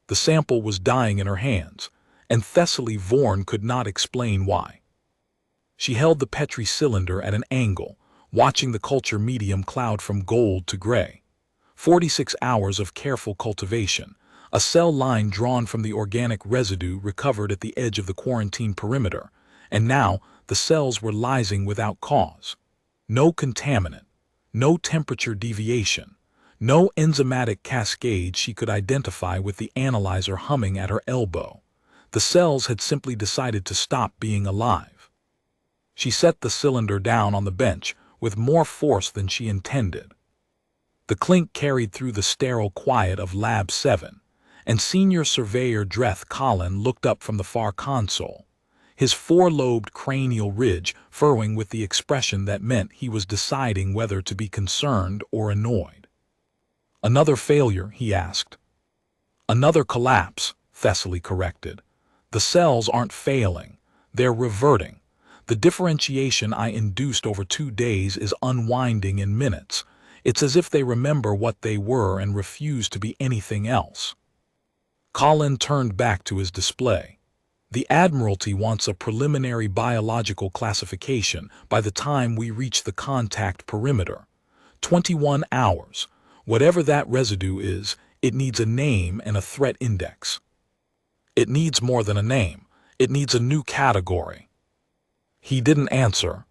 The sample was dying in her hands, and Thessaly Vaughan could not explain why. She held the Petri cylinder at an angle, watching the culture medium cloud from gold to gray. 46 hours of careful cultivation, a cell line drawn from the organic residue recovered at the edge of the quarantine perimeter, and now the cells were lysing without cause. No contaminant, no temperature deviation, no enzymatic cascade she could identify with the analyzer humming at her elbow. The cells had simply decided to stop being alive. She set the cylinder down on the bench with more force than she intended. The clink carried through the sterile quiet of Lab 7, and Senior Surveyor Dreth Collin looked up from the far console, his four-lobed cranial ridge furrowing with the expression that meant he was deciding whether to be concerned or annoyed. "Another failure?" he asked. "Another collapse," Thessaly corrected. "The cells aren't failing, they're reverting. The differentiation I induced over 2 days is unwinding in minutes. It's as if they remember what they were and refuse to be anything else." Collin turned back to his display. "The Admiralty wants a preliminary biological classification by the time we reach the contact perimeter. 21 hours. Whatever that residue is, it needs a name and a threat index." "It needs more than a name. It needs a new category." He didn't answer.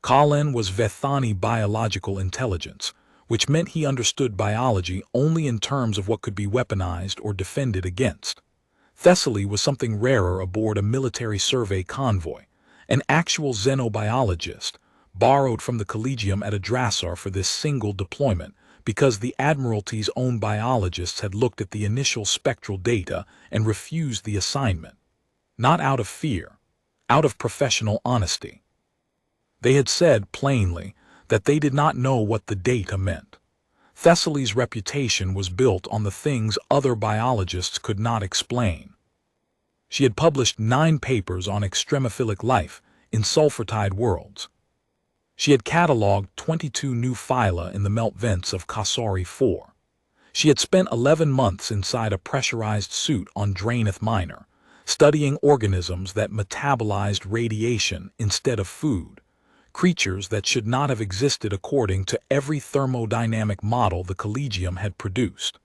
Collin was Vethani biological intelligence, which meant he understood biology only in terms of what could be weaponized or defended against. Thessaly was something rarer aboard a military survey convoy, an actual xenobiologist, borrowed from the Collegium at Adrasar for this single deployment because the Admiralty's own biologists had looked at the initial spectral data and refused the assignment. Not out of fear, out of professional honesty. They had said plainly that they did not know what the data meant. Thessaly's reputation was built on the things other biologists could not explain. She had published 9 papers on extremophilic life in sulfur-tide worlds. She had cataloged 22 new phyla in the melt vents of Kassari 4. She had spent 11 months inside a pressurized suit on Draenith Minor, studying organisms that metabolized radiation instead of food, creatures that should not have existed according to every thermodynamic model the Collegium had produced.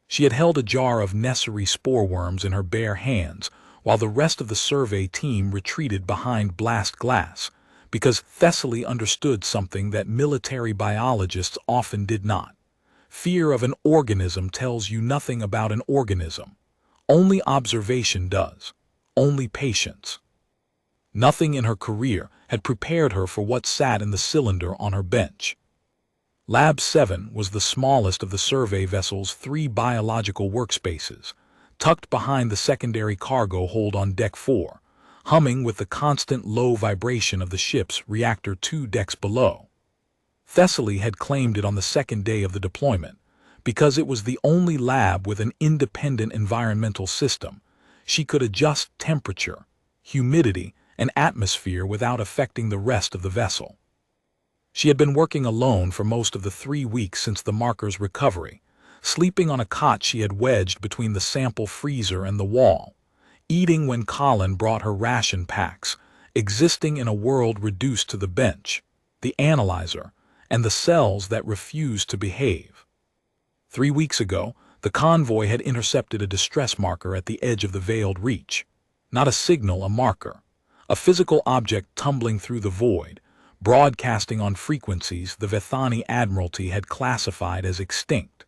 She had held a jar of Nesseri spore worms in her bare hands while the rest of the survey team retreated behind blast glass, because Thessaly understood something that military biologists often did not. Fear of an organism tells you nothing about an organism. Only observation does. Only patience. Nothing in her career had prepared her for what sat in the cylinder on her bench. Lab 7 was the smallest of the survey vessel's 3 biological workspaces, tucked behind the secondary cargo hold on Deck 4, humming with the constant low vibration of the ship's reactor 2 decks below. Thessaly had claimed it on the second day of the deployment, because it was the only lab with an independent environmental system. She could adjust temperature, humidity, and atmosphere without affecting the rest of the vessel. She had been working alone for most of the 3 weeks since the marker's recovery, sleeping on a cot she had wedged between the sample freezer and the wall, eating when Collin brought her ration packs, existing in a world reduced to the bench, the analyzer, and the cells that refused to behave. 3 weeks ago, the convoy had intercepted a distress marker at the edge of the veiled reach. Not a signal, a marker. A physical object tumbling through the void, broadcasting on frequencies the Vethani Admiralty had classified as extinct.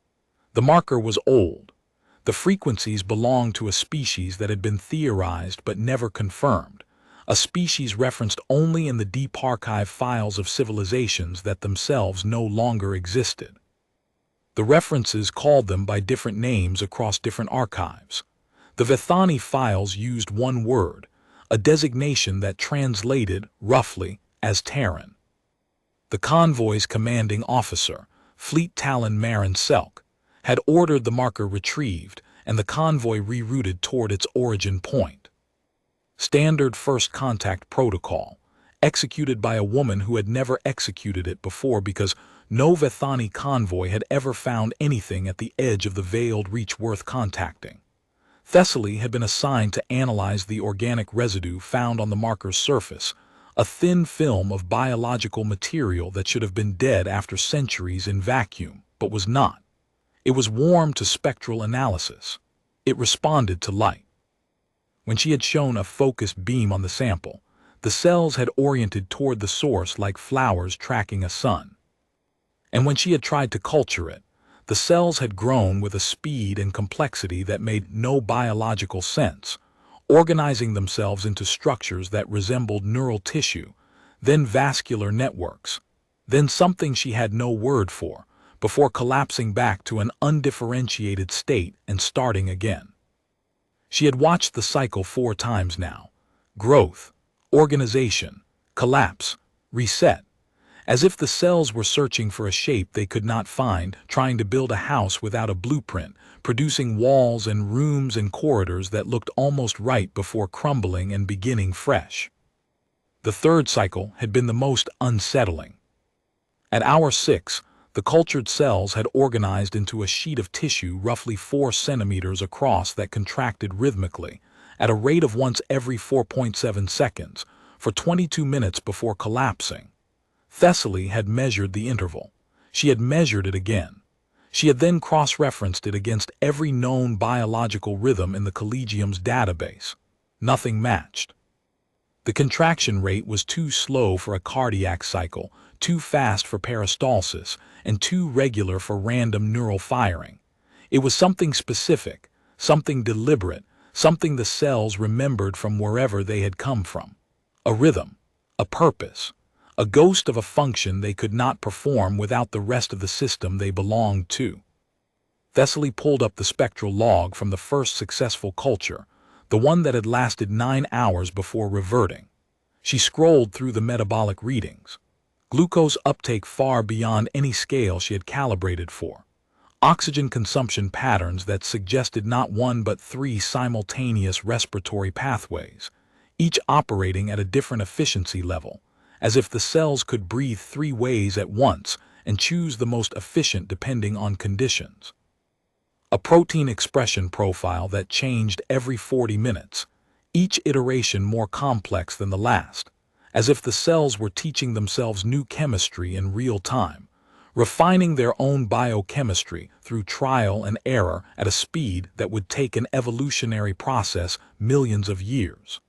The marker was old. The frequencies belonged to a species that had been theorized but never confirmed, a species referenced only in the deep archive files of civilizations that themselves no longer existed. The references called them by different names across different archives. The Vethani files used one word, a designation that translated, roughly, as Terran. The convoy's commanding officer, Fleet Talon Marin Selk, had ordered the marker retrieved and the convoy rerouted toward its origin point. Standard first contact protocol, executed by a woman who had never executed it before because No Vethani convoy had ever found anything at the edge of the veiled reach worth contacting. Thessaly had been assigned to analyze the organic residue found on the marker's surface, a thin film of biological material that should have been dead after centuries in vacuum, but was not. It was warm to spectral analysis. It responded to light. When she had shown a focused beam on the sample, the cells had oriented toward the source like flowers tracking a sun. And when she had tried to culture it, the cells had grown with a speed and complexity that made no biological sense, organizing themselves into structures that resembled neural tissue, then vascular networks, then something she had no word for, before collapsing back to an undifferentiated state and starting again. She had watched the cycle 4 times now: growth, organization, collapse, reset, as if the cells were searching for a shape they could not find, trying to build a house without a blueprint, producing walls and rooms and corridors that looked almost right before crumbling and beginning fresh. The third cycle had been the most unsettling. At hour 6, the cultured cells had organized into a sheet of tissue roughly 4 centimeters across that contracted rhythmically, at a rate of once every 4.7 seconds, for 22 minutes before collapsing. Thessaly had measured the interval. She had measured it again. She had then cross-referenced it against every known biological rhythm in the Collegium's database. Nothing matched. The contraction rate was too slow for a cardiac cycle, too fast for peristalsis, and too regular for random neural firing. It was something specific, something deliberate, something the cells remembered from wherever they had come from. A rhythm, a purpose, a ghost of a function they could not perform without the rest of the system they belonged to. Thessaly pulled up the spectral log from the first successful culture, the one that had lasted 9 hours before reverting. She scrolled through the metabolic readings. Glucose uptake far beyond any scale she had calibrated for. Oxygen consumption patterns that suggested not 1 but 3 simultaneous respiratory pathways, each operating at a different efficiency level, as if the cells could breathe 3 ways at once and choose the most efficient depending on conditions. A protein expression profile that changed every 40 minutes, each iteration more complex than the last, as if the cells were teaching themselves new chemistry in real time, refining their own biochemistry through trial and error at a speed that would take an evolutionary process millions of years.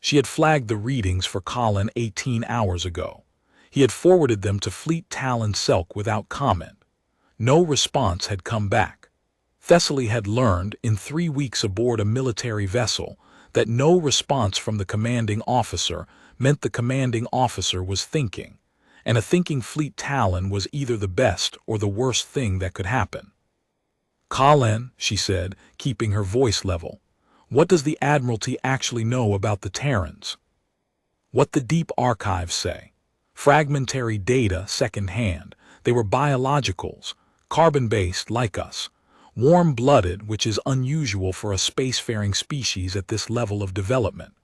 She had flagged the readings for Colin 18 hours ago. He had forwarded them to Fleet Talon Selk without comment. No response had come back. Thessaly had learned, in 3 weeks aboard a military vessel, that no response from the commanding officer meant the commanding officer was thinking, and a thinking Fleet Talon was either the best or the worst thing that could happen. "Colin," she said, keeping her voice level, "what does the Admiralty actually know about the Terrans? What the deep archives say? Fragmentary data second-hand. They were biologicals, carbon-based like us, warm-blooded, which is unusual for a spacefaring species at this level of development,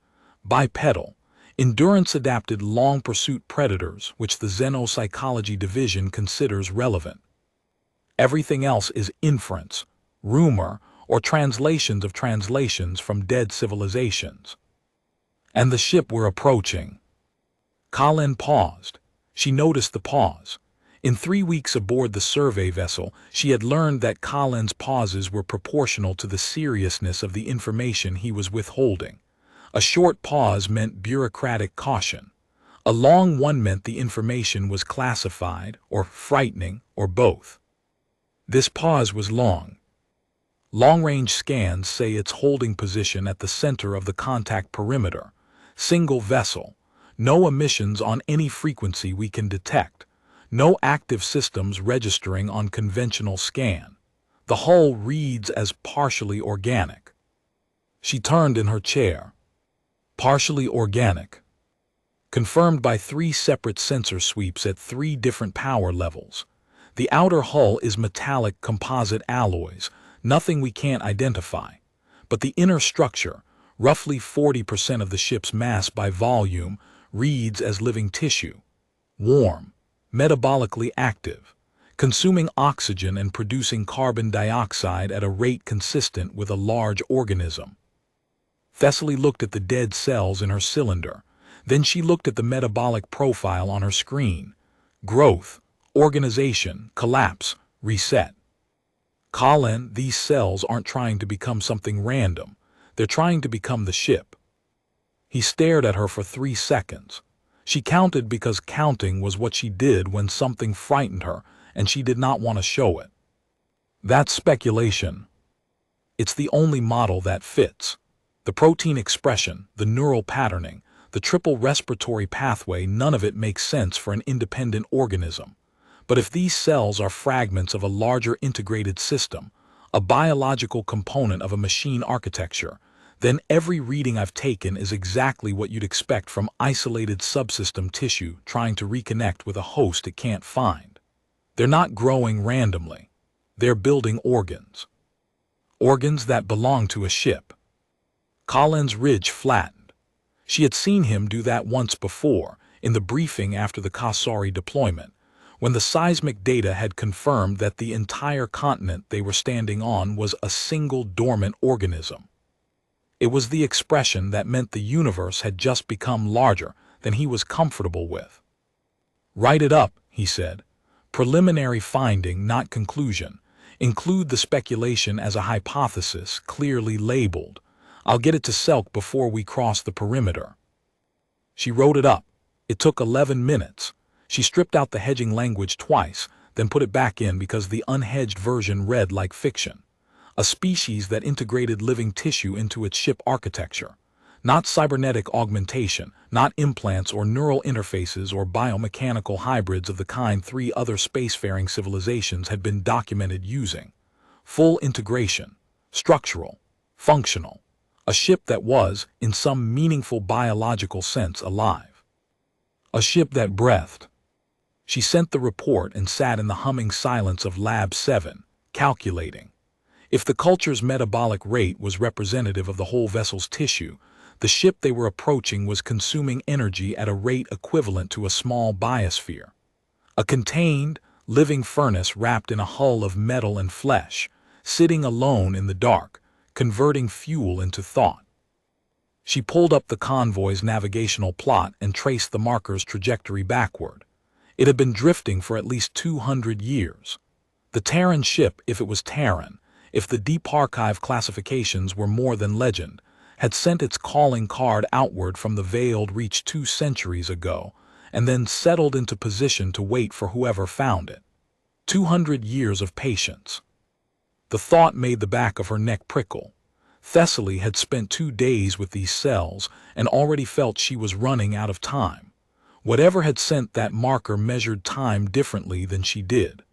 bipedal, endurance-adapted long-pursuit predators, which the Xenopsychology Division considers relevant. Everything else is inference, rumor, or translations of translations from dead civilizations. And the ship we're approaching." Colin paused. She noticed the pause. In 3 weeks aboard the survey vessel, she had learned that Colin's pauses were proportional to the seriousness of the information he was withholding. A short pause meant bureaucratic caution. A long one meant the information was classified, or frightening, or both. This pause was long. Long-range scans say its holding position at the center of the contact perimeter. Single vessel. No emissions on any frequency we can detect. No active systems registering on conventional scan. The hull reads as partially organic. She turned in her chair. Partially organic. Confirmed by 3 separate sensor sweeps at 3 different power levels. The outer hull is metallic composite alloys, nothing we can't identify. But the inner structure, roughly 40% of the ship's mass by volume, reads as living tissue. Warm, metabolically active, consuming oxygen and producing carbon dioxide at a rate consistent with a large organism. Thessaly looked at the dead cells in her cylinder. Then she looked at the metabolic profile on her screen. Growth, organization, collapse, reset. Colin, these cells aren't trying to become something random. They're trying to become the ship. He stared at her for 3 seconds. She counted because counting was what she did when something frightened her, and she did not want to show it. That's speculation. It's the only model that fits. The protein expression, the neural patterning, the triple respiratory pathway, none of it makes sense for an independent organism. But if these cells are fragments of a larger integrated system, a biological component of a machine architecture, then every reading I've taken is exactly what you'd expect from isolated subsystem tissue trying to reconnect with a host it can't find. They're not growing randomly. They're building organs. Organs that belong to a ship. Colin's ridge flattened. She had seen him do that once before, in the briefing after the Kasari deployment, when the seismic data had confirmed that the entire continent they were standing on was a single dormant organism. It was the expression that meant the universe had just become larger than he was comfortable with. "Write it up," he said. "Preliminary finding, not conclusion. Include the speculation as a hypothesis, clearly labeled. I'll get it to Selk before we cross the perimeter." She wrote it up. It took 11 minutes. She stripped out the hedging language twice, then put it back in because the unhedged version read like fiction. A species that integrated living tissue into its ship architecture. Not cybernetic augmentation, not implants or neural interfaces or biomechanical hybrids of the kind 3 other spacefaring civilizations had been documented using. Full integration. Structural. Functional. A ship that was, in some meaningful biological sense, alive. A ship that breathed. She sent the report and sat in the humming silence of Lab 7, calculating. If the culture's metabolic rate was representative of the whole vessel's tissue, the ship they were approaching was consuming energy at a rate equivalent to a small biosphere. A contained, living furnace wrapped in a hull of metal and flesh, sitting alone in the dark, converting fuel into thought. She pulled up the convoy's navigational plot and traced the marker's trajectory backward. It had been drifting for at least 200 years. The Terran ship, if it was Terran, if the Deep Archive classifications were more than legend, had sent its calling card outward from the veiled reach 2 centuries ago, and then settled into position to wait for whoever found it. 200 years of patience. The thought made the back of her neck prickle. Thessaly had spent 2 days with these cells and already felt she was running out of time. Whatever had sent that marker measured time differently than she did.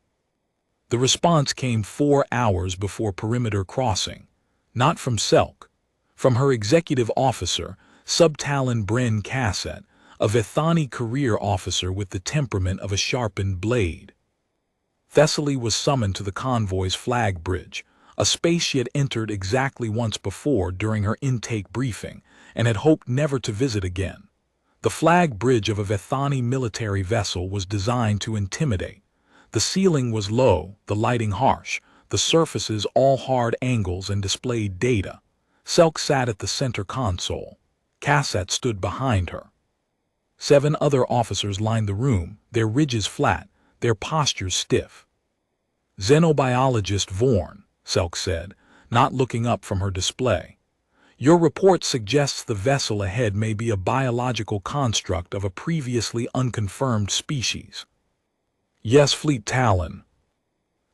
The response came 4 hours before perimeter crossing. Not from Selk. From her executive officer, Subtalon Bryn Cassett, a Vethani career officer with the temperament of a sharpened blade. Thessaly was summoned to the convoy's flag bridge, a space she had entered exactly once before during her intake briefing, and had hoped never to visit again. The flag bridge of a Vethani military vessel was designed to intimidate. The ceiling was low, the lighting harsh, the surfaces all hard angles and displayed data. Selk sat at the center console. Cassett stood behind her. 7 other officers lined the room, their ridges flat, their postures stiff. "Xenobiologist Vorn," Selk said, not looking up from her display. "Your report suggests the vessel ahead may be a biological construct of a previously unconfirmed species." "Yes, Fleet Talon."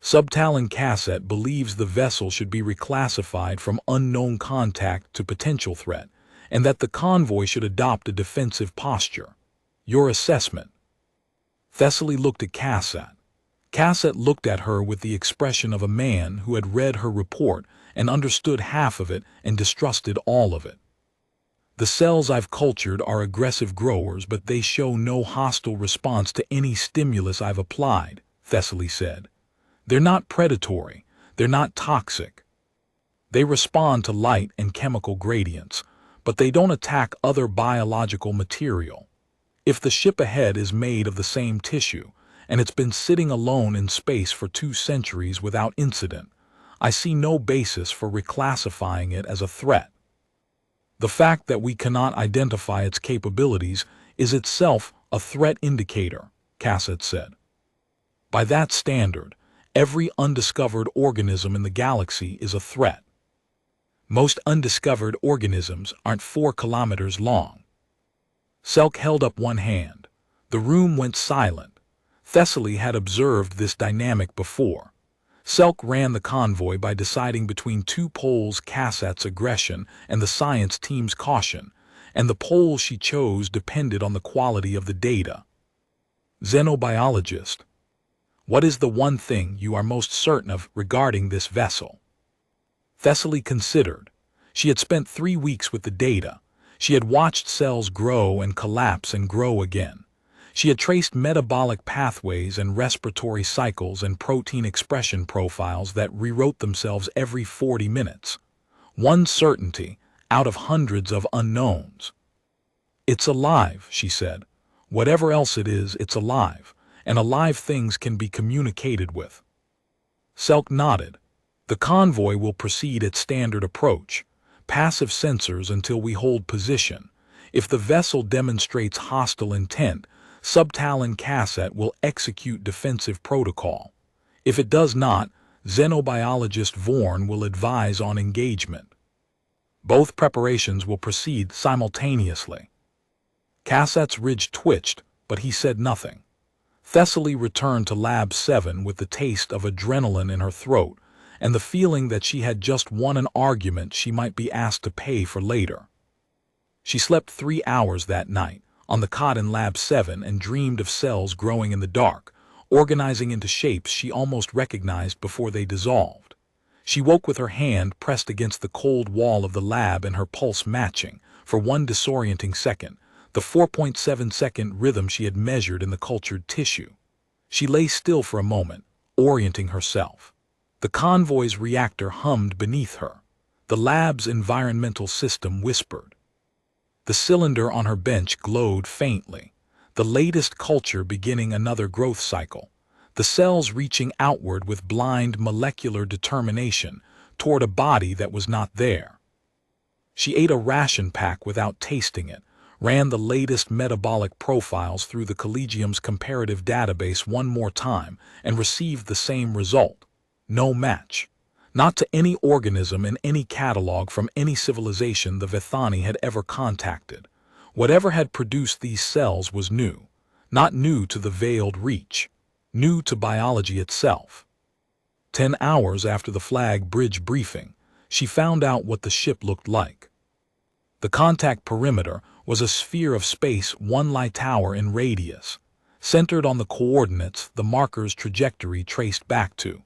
Subtalon Cassett believes the vessel should be reclassified from unknown contact to potential threat, and that the convoy should adopt a defensive posture. Your assessment? Thessaly looked at Cassett. Cassett looked at her with the expression of a man who had read her report and understood half of it and distrusted all of it. "The cells I've cultured are aggressive growers, but they show no hostile response to any stimulus I've applied," Thessaly said. "They're not predatory. They're not toxic. They respond to light and chemical gradients, but they don't attack other biological material. If the ship ahead is made of the same tissue, and it's been sitting alone in space for 2 centuries without incident. I see no basis for reclassifying it as a threat. The fact that we cannot identify its capabilities is itself a threat indicator, Cassett said. By that standard, every undiscovered organism in the galaxy is a threat. Most undiscovered organisms aren't 4 kilometers long. Selk held up one hand. The room went silent. Thessaly had observed this dynamic before. Selk ran the convoy by deciding between 2 poles: Cassett's aggression and the science team's caution, and the pole she chose depended on the quality of the data. Xenobiologist, what is the one thing you are most certain of regarding this vessel? Thessaly considered. She had spent 3 weeks with the data. She had watched cells grow and collapse and grow again. She had traced metabolic pathways and respiratory cycles and protein expression profiles that rewrote themselves every 40 minutes. One certainty out of hundreds of unknowns. It's alive, she said. Whatever else it is, it's alive, and alive things can be communicated with. Selk nodded. The convoy will proceed at standard approach, passive sensors until we hold position. If the vessel demonstrates hostile intent, Subtalon Cassett will execute defensive protocol. If it does not, xenobiologist Vorn will advise on engagement. Both preparations will proceed simultaneously. Cassett's ridge twitched, but he said nothing. Thessaly returned to Lab 7 with the taste of adrenaline in her throat and the feeling that she had just won an argument she might be asked to pay for later. She slept 3 hours that night on the cot in Lab 7 and dreamed of cells growing in the dark, organizing into shapes she almost recognized before they dissolved. She woke with her hand pressed against the cold wall of the lab and her pulse matching, for one disorienting second, the 4.7-second rhythm she had measured in the cultured tissue. She lay still for a moment, orienting herself. The convoy's reactor hummed beneath her. The lab's environmental system whispered. The cylinder on her bench glowed faintly, the latest culture beginning another growth cycle, the cells reaching outward with blind molecular determination toward a body that was not there. She ate a ration pack without tasting it, ran the latest metabolic profiles through the Collegium's comparative database one more time, and received the same result. No match. Not to any organism in any catalog from any civilization the Vithani had ever contacted. Whatever had produced these cells was new. Not new to the veiled reach. New to biology itself. 10 hours after the flag bridge briefing, she found out what the ship looked like. The contact perimeter was a sphere of space 1 light hour in radius, centered on the coordinates the marker's trajectory traced back to.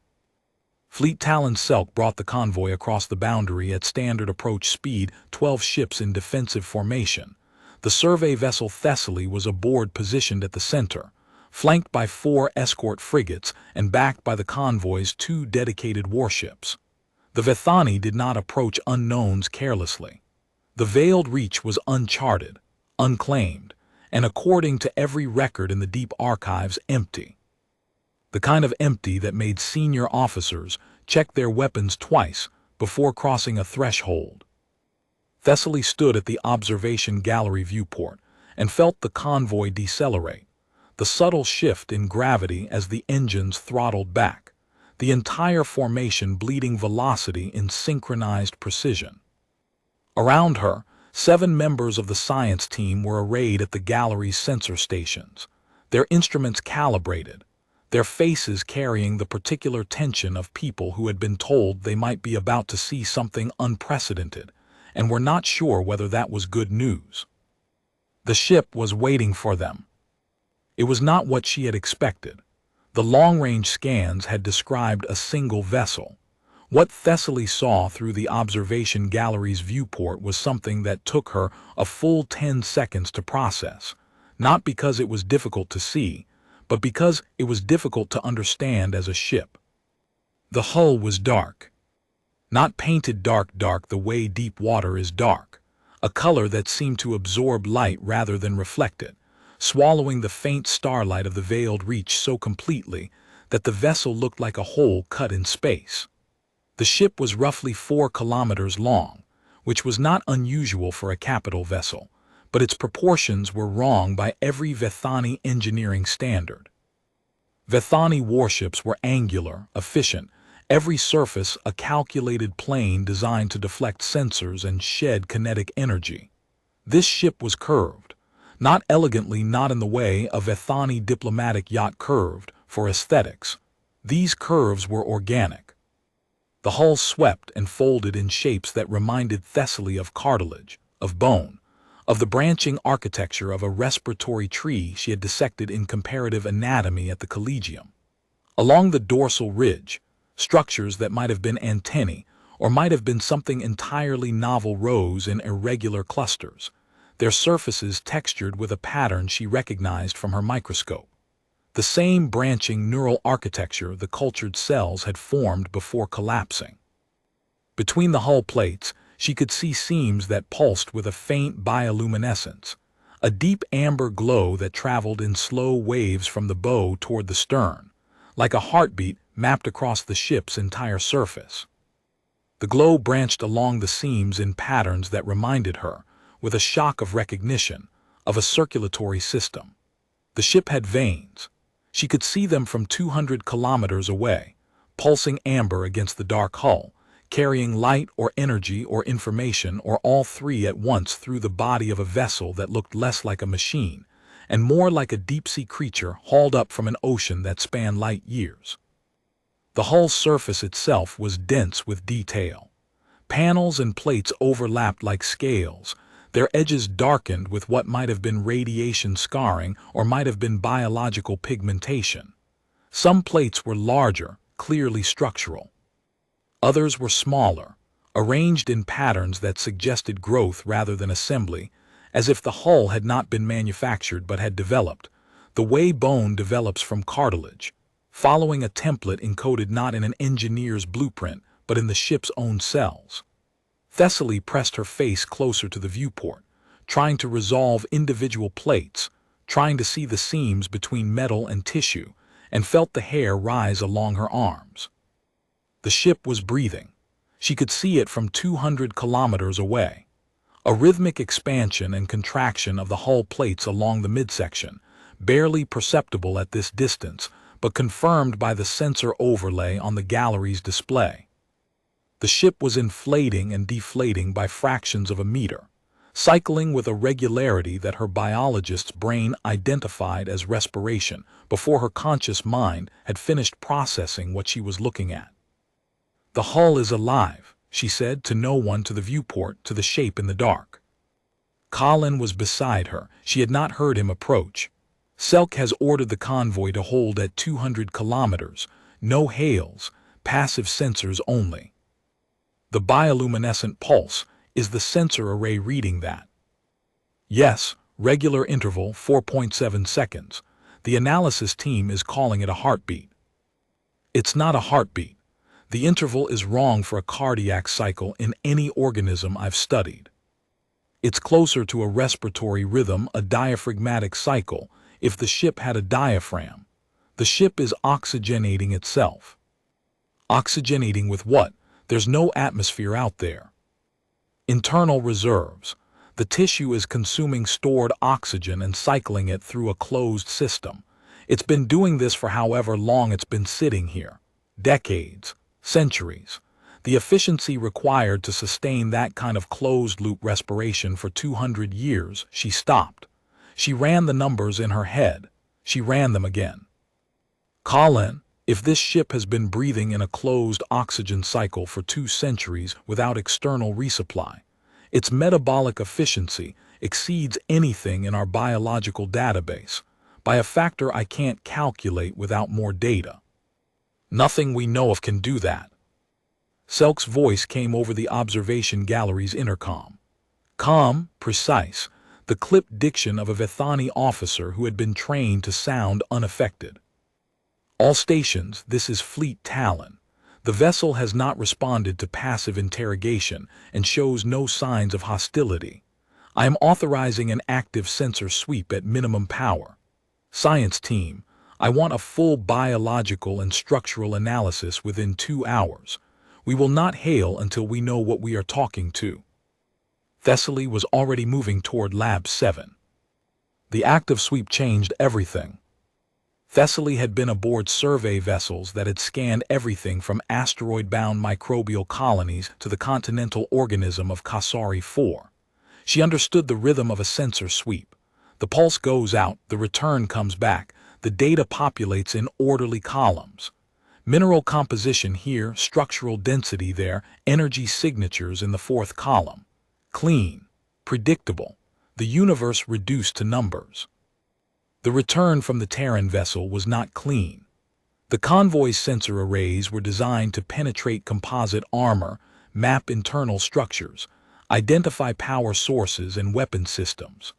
Fleet Talon Selk brought the convoy across the boundary at standard approach speed, 12 ships in defensive formation. The survey vessel Thessaly was aboard, positioned at the center, flanked by 4 escort frigates and backed by the convoy's 2 dedicated warships. The Vithani did not approach unknowns carelessly. The veiled reach was uncharted, unclaimed, and according to every record in the deep archives, empty. The kind of empty that made senior officers check their weapons twice before crossing a threshold. Thessaly stood at the observation gallery viewport and felt the convoy decelerate, the subtle shift in gravity as the engines throttled back, the entire formation bleeding velocity in synchronized precision. Around her, 7 members of the science team were arrayed at the gallery's sensor stations, their instruments calibrated, their faces carrying the particular tension of people who had been told they might be about to see something unprecedented, and were not sure whether that was good news. The ship was waiting for them. It was not what she had expected. The long-range scans had described a single vessel. What Thessaly saw through the observation gallery's viewport was something that took her a full 10 seconds to process, not because it was difficult to see, but because it was difficult to understand as a ship. The hull was dark. Not painted dark the way deep water is dark, a color that seemed to absorb light rather than reflect it, swallowing the faint starlight of the veiled reach so completely that the vessel looked like a hole cut in space. The ship was roughly 4 kilometers long, which was not unusual for a capital vessel, but its proportions were wrong by every Vethani engineering standard. Vethani warships were angular, efficient, every surface a calculated plane designed to deflect sensors and shed kinetic energy. This ship was curved, not elegantly, not in the way a Vethani diplomatic yacht curved for aesthetics. These curves were organic. The hull swept and folded in shapes that reminded Thessaly of cartilage, of bone, of the branching architecture of a respiratory tree she had dissected in comparative anatomy at the Collegium. Along the dorsal ridge, structures that might have been antennae or might have been something entirely novel rose in irregular clusters, their surfaces textured with a pattern she recognized from her microscope. The same branching neural architecture the cultured cells had formed before collapsing. Between the hull plates, she could see seams that pulsed with a faint bioluminescence, a deep amber glow that traveled in slow waves from the bow toward the stern, like a heartbeat mapped across the ship's entire surface. The glow branched along the seams in patterns that reminded her, with a shock of recognition, of a circulatory system. The ship had veins. She could see them from 200 kilometers away, pulsing amber against the dark hull, carrying light or energy or information or all three at once through the body of a vessel that looked less like a machine and more like a deep-sea creature hauled up from an ocean that spanned light years. The hull surface itself was dense with detail. Panels and plates overlapped like scales, their edges darkened with what might have been radiation scarring or might have been biological pigmentation. Some plates were larger, clearly structural. Others were smaller, arranged in patterns that suggested growth rather than assembly, as if the hull had not been manufactured but had developed, the way bone develops from cartilage, following a template encoded not in an engineer's blueprint but in the ship's own cells. Thessaly pressed her face closer to the viewport, trying to resolve individual plates, trying to see the seams between metal and tissue, and felt the hair rise along her arms. The ship was breathing. She could see it from 200 kilometers away. A rhythmic expansion and contraction of the hull plates along the midsection, barely perceptible at this distance, but confirmed by the sensor overlay on the gallery's display. The ship was inflating and deflating by fractions of a meter, cycling with a regularity that her biologist's brain identified as respiration before her conscious mind had finished processing what she was looking at. "The hull is alive," she said to no one, to the viewport, to the shape in the dark. Colin was beside her. She had not heard him approach. "Selk has ordered the convoy to hold at 200 kilometers, no hails, passive sensors only." The bioluminescent pulse, is the sensor array reading that? Yes, regular interval 4.7 seconds. The analysis team is calling it a heartbeat. It's not a heartbeat. The interval is wrong for a cardiac cycle in any organism I've studied. It's closer to a respiratory rhythm, a diaphragmatic cycle, if the ship had a diaphragm. The ship is oxygenating itself. Oxygenating with what? There's no atmosphere out there. Internal reserves. The tissue is consuming stored oxygen and cycling it through a closed system. It's been doing this for however long it's been sitting here. Decades, centuries. The efficiency required to sustain that kind of closed-loop respiration for 200 years, she stopped. She ran the numbers in her head. She ran them again. Colin, if this ship has been breathing in a closed oxygen cycle for 2 centuries without external resupply, its metabolic efficiency exceeds anything in our biological database, by a factor I can't calculate without more data. Nothing we know of can do that. Selk's voice came over the observation gallery's intercom. Calm, precise, the clipped diction of a Vethani officer who had been trained to sound unaffected. "All stations, this is Fleet Talon. The vessel has not responded to passive interrogation and shows no signs of hostility. I am authorizing an active sensor sweep at minimum power. Science team, I want a full biological and structural analysis within 2 hours. We will not hail until we know what we are talking to. Thessaly was already moving toward Lab 7. The active sweep changed everything. Thessaly had been aboard survey vessels that had scanned everything from asteroid-bound microbial colonies to the continental organism of Kasari 4. She understood the rhythm of a sensor sweep. The pulse goes out, the return comes back, the data populates in orderly columns. Mineral composition here, structural density there, energy signatures in the 4th column. Clean, predictable, the universe reduced to numbers. The return from the Terran vessel was not clean. The convoy's sensor arrays were designed to penetrate composite armor, map internal structures, identify power sources and weapon systems.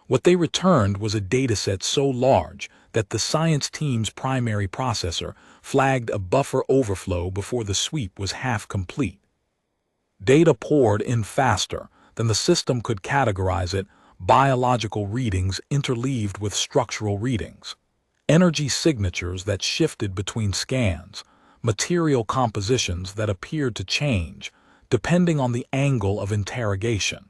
What they returned was a dataset so large that the science team's primary processor flagged a buffer overflow before the sweep was half complete. Data poured in faster than the system could categorize it, biological readings interleaved with structural readings, energy signatures that shifted between scans, material compositions that appeared to change depending on the angle of interrogation.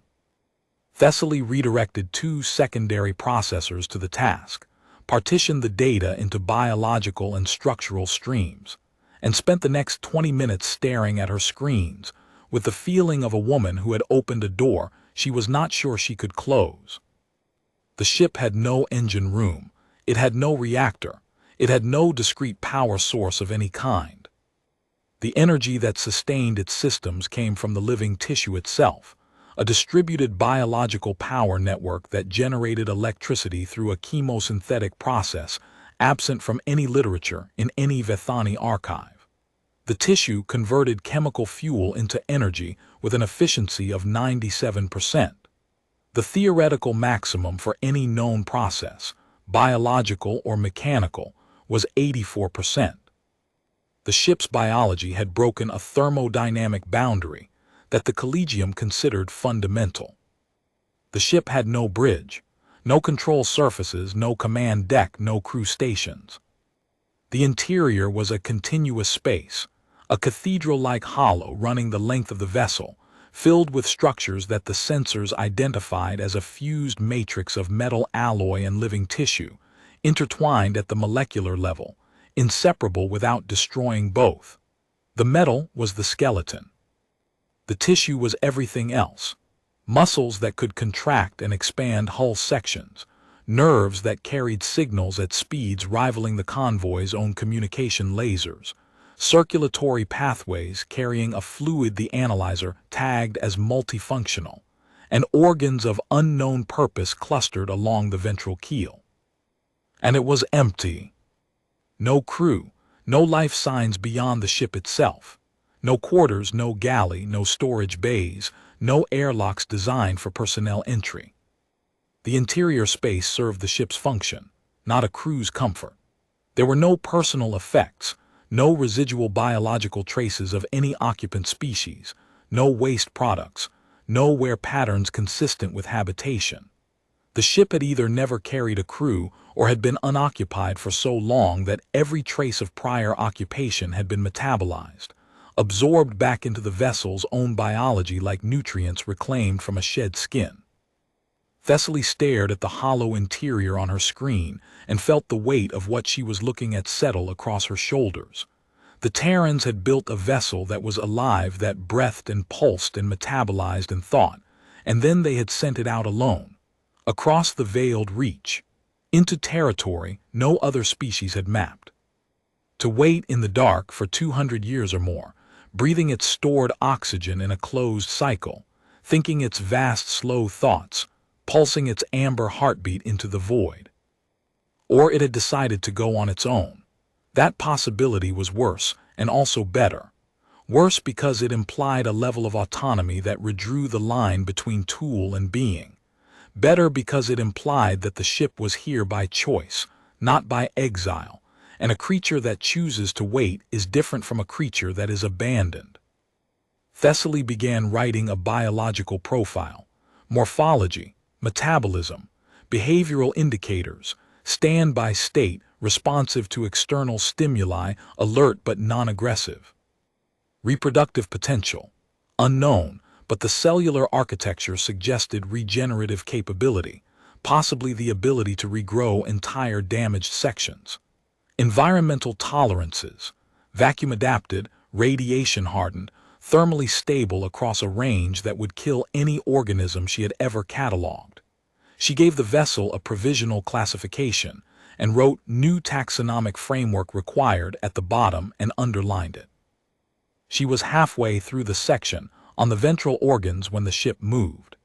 Thessaly redirected 2 secondary processors to the task, partitioned the data into biological and structural streams, and spent the next 20 minutes staring at her screens with the feeling of a woman who had opened a door she was not sure she could close. The ship had no engine room, it had no reactor, it had no discrete power source of any kind. The energy that sustained its systems came from the living tissue itself, a distributed biological power network that generated electricity through a chemosynthetic process absent from any literature in any Vethani archive. The tissue converted chemical fuel into energy with an efficiency of 97%. The theoretical maximum for any known process, biological or mechanical, was 84%. The ship's biology had broken a thermodynamic boundary that the Collegium considered fundamental. The ship had no bridge, no control surfaces, no command deck, no crew stations. The interior was a continuous space, a cathedral-like hollow running the length of the vessel, filled with structures that the sensors identified as a fused matrix of metal alloy and living tissue, intertwined at the molecular level, inseparable without destroying both. The metal was the skeleton. The tissue was everything else. Muscles that could contract and expand hull sections, nerves that carried signals at speeds rivaling the convoy's own communication lasers, circulatory pathways carrying a fluid the analyzer tagged as multifunctional, and organs of unknown purpose clustered along the ventral keel. And it was empty. No crew, no life signs beyond the ship itself. No quarters, no galley, no storage bays, no airlocks designed for personnel entry. The interior space served the ship's function, not a crew's comfort. There were no personal effects, no residual biological traces of any occupant species, no waste products, no wear patterns consistent with habitation. The ship had either never carried a crew or had been unoccupied for so long that every trace of prior occupation had been metabolized, absorbed back into the vessel's own biology like nutrients reclaimed from a shed skin. Thessaly stared at the hollow interior on her screen and felt the weight of what she was looking at settle across her shoulders. The Terrans had built a vessel that was alive, that breathed and pulsed and metabolized and thought, and then they had sent it out alone, across the veiled reach, into territory no other species had mapped. To wait in the dark for 200 years or more, breathing its stored oxygen in a closed cycle, thinking its vast, slow thoughts, pulsing its amber heartbeat into the void. Or it had decided to go on its own. That possibility was worse, and also better. Worse because it implied a level of autonomy that redrew the line between tool and being. Better because it implied that the ship was here by choice, not by exile, and a creature that chooses to wait is different from a creature that is abandoned. Thessaly began writing a biological profile, morphology, metabolism, behavioral indicators, standby state, responsive to external stimuli, alert but non-aggressive. Reproductive potential, unknown, but the cellular architecture suggested regenerative capability, possibly the ability to regrow entire damaged sections. Environmental tolerances, vacuum-adapted, radiation-hardened, thermally stable across a range that would kill any organism she had ever catalogued. She gave the vessel a provisional classification and wrote "new taxonomic framework required" at the bottom and underlined it. She was halfway through the section on the ventral organs when the ship moved.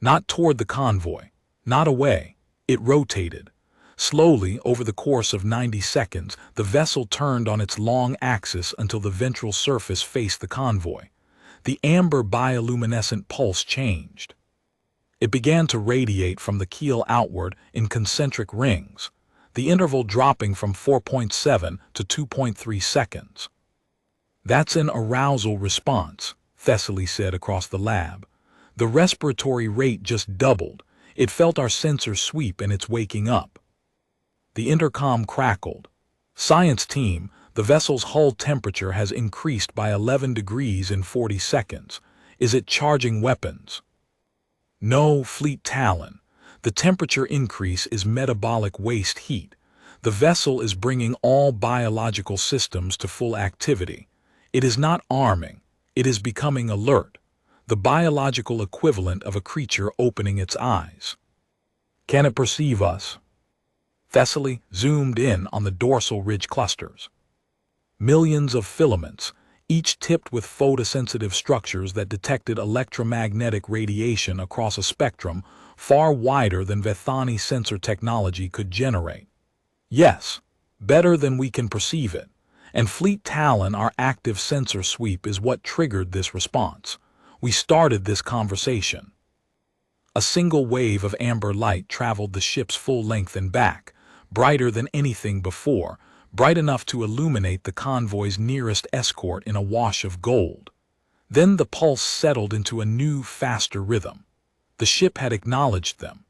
Not toward the convoy, not away, it rotated. Slowly, over the course of 90 seconds, the vessel turned on its long axis until the ventral surface faced the convoy. The amber bioluminescent pulse changed. It began to radiate from the keel outward in concentric rings, the interval dropping from 4.7 to 2.3 seconds. "That's an arousal response," Thessaly said across the lab. "The respiratory rate just doubled. It felt our sensor sweep and it's waking up." The intercom crackled. "Science team, the vessel's hull temperature has increased by 11 degrees in 40 seconds. Is it charging weapons?" "No, Fleet Talon. The temperature increase is metabolic waste heat. The vessel is bringing all biological systems to full activity. It is not arming. It is becoming alert. The biological equivalent of a creature opening its eyes." "Can it perceive us?" Thessaly zoomed in on the dorsal ridge clusters. Millions of filaments, each tipped with photosensitive structures that detected electromagnetic radiation across a spectrum far wider than Vethani sensor technology could generate. "Yes, better than we can perceive it. And Fleet Talon, our active sensor sweep, is what triggered this response. We started this conversation." A single wave of amber light traveled the ship's full length and back, brighter than anything before, bright enough to illuminate the convoy's nearest escort in a wash of gold. Then the pulse settled into a new, faster rhythm. The ship had acknowledged them.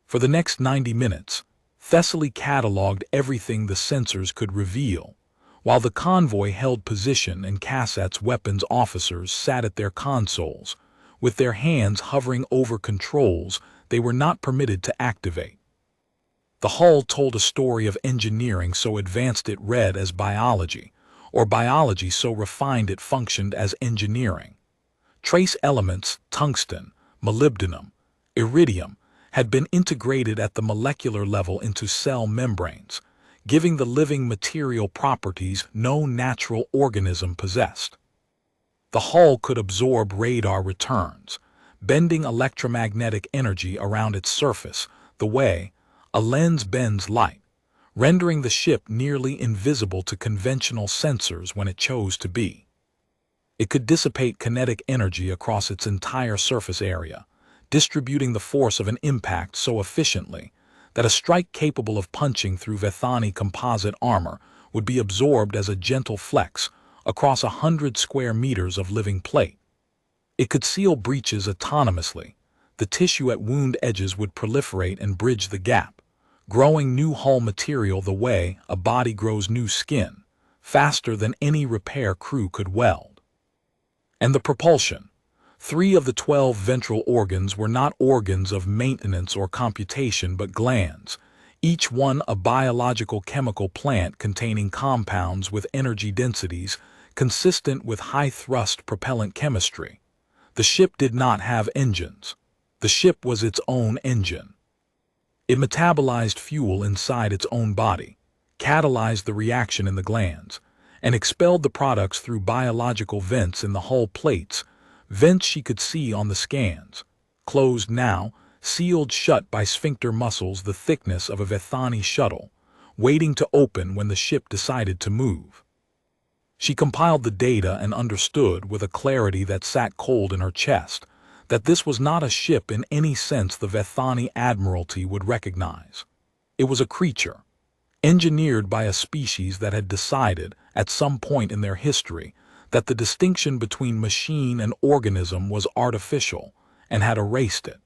For the next 90 minutes, Thessaly cataloged everything the sensors could reveal, while the convoy held position and Cassat's weapons officers sat at their consoles, with their hands hovering over controls they were not permitted to activate. The hull told a story of engineering so advanced it read as biology, or biology so refined it functioned as engineering. Trace elements, tungsten, molybdenum, iridium, had been integrated at the molecular level into cell membranes, giving the living material properties no natural organism possessed. The hull could absorb radar returns, bending electromagnetic energy around its surface the way a lens bends light, rendering the ship nearly invisible to conventional sensors when it chose to be. It could dissipate kinetic energy across its entire surface area, distributing the force of an impact so efficiently that a strike capable of punching through Vethani composite armor would be absorbed as a gentle flex across 100 square meters of living plate. It could seal breaches autonomously. The tissue at wound edges would proliferate and bridge the gap, growing new hull material the way a body grows new skin, faster than any repair crew could weld. And the propulsion. 3 of the 12 ventral organs were not organs of maintenance or computation but glands, each one a biological chemical plant containing compounds with energy densities consistent with high-thrust propellant chemistry. The ship did not have engines. The ship was its own engine. It metabolized fuel inside its own body, catalyzed the reaction in the glands, and expelled the products through biological vents in the hull plates, vents she could see on the scans, closed now, sealed shut by sphincter muscles the thickness of a Vethani shuttle, waiting to open when the ship decided to move. She compiled the data and understood with a clarity that sat cold in her chest that this was not a ship in any sense the Vethani Admiralty would recognize. It was a creature, engineered by a species that had decided, at some point in their history, that the distinction between machine and organism was artificial, and had erased it.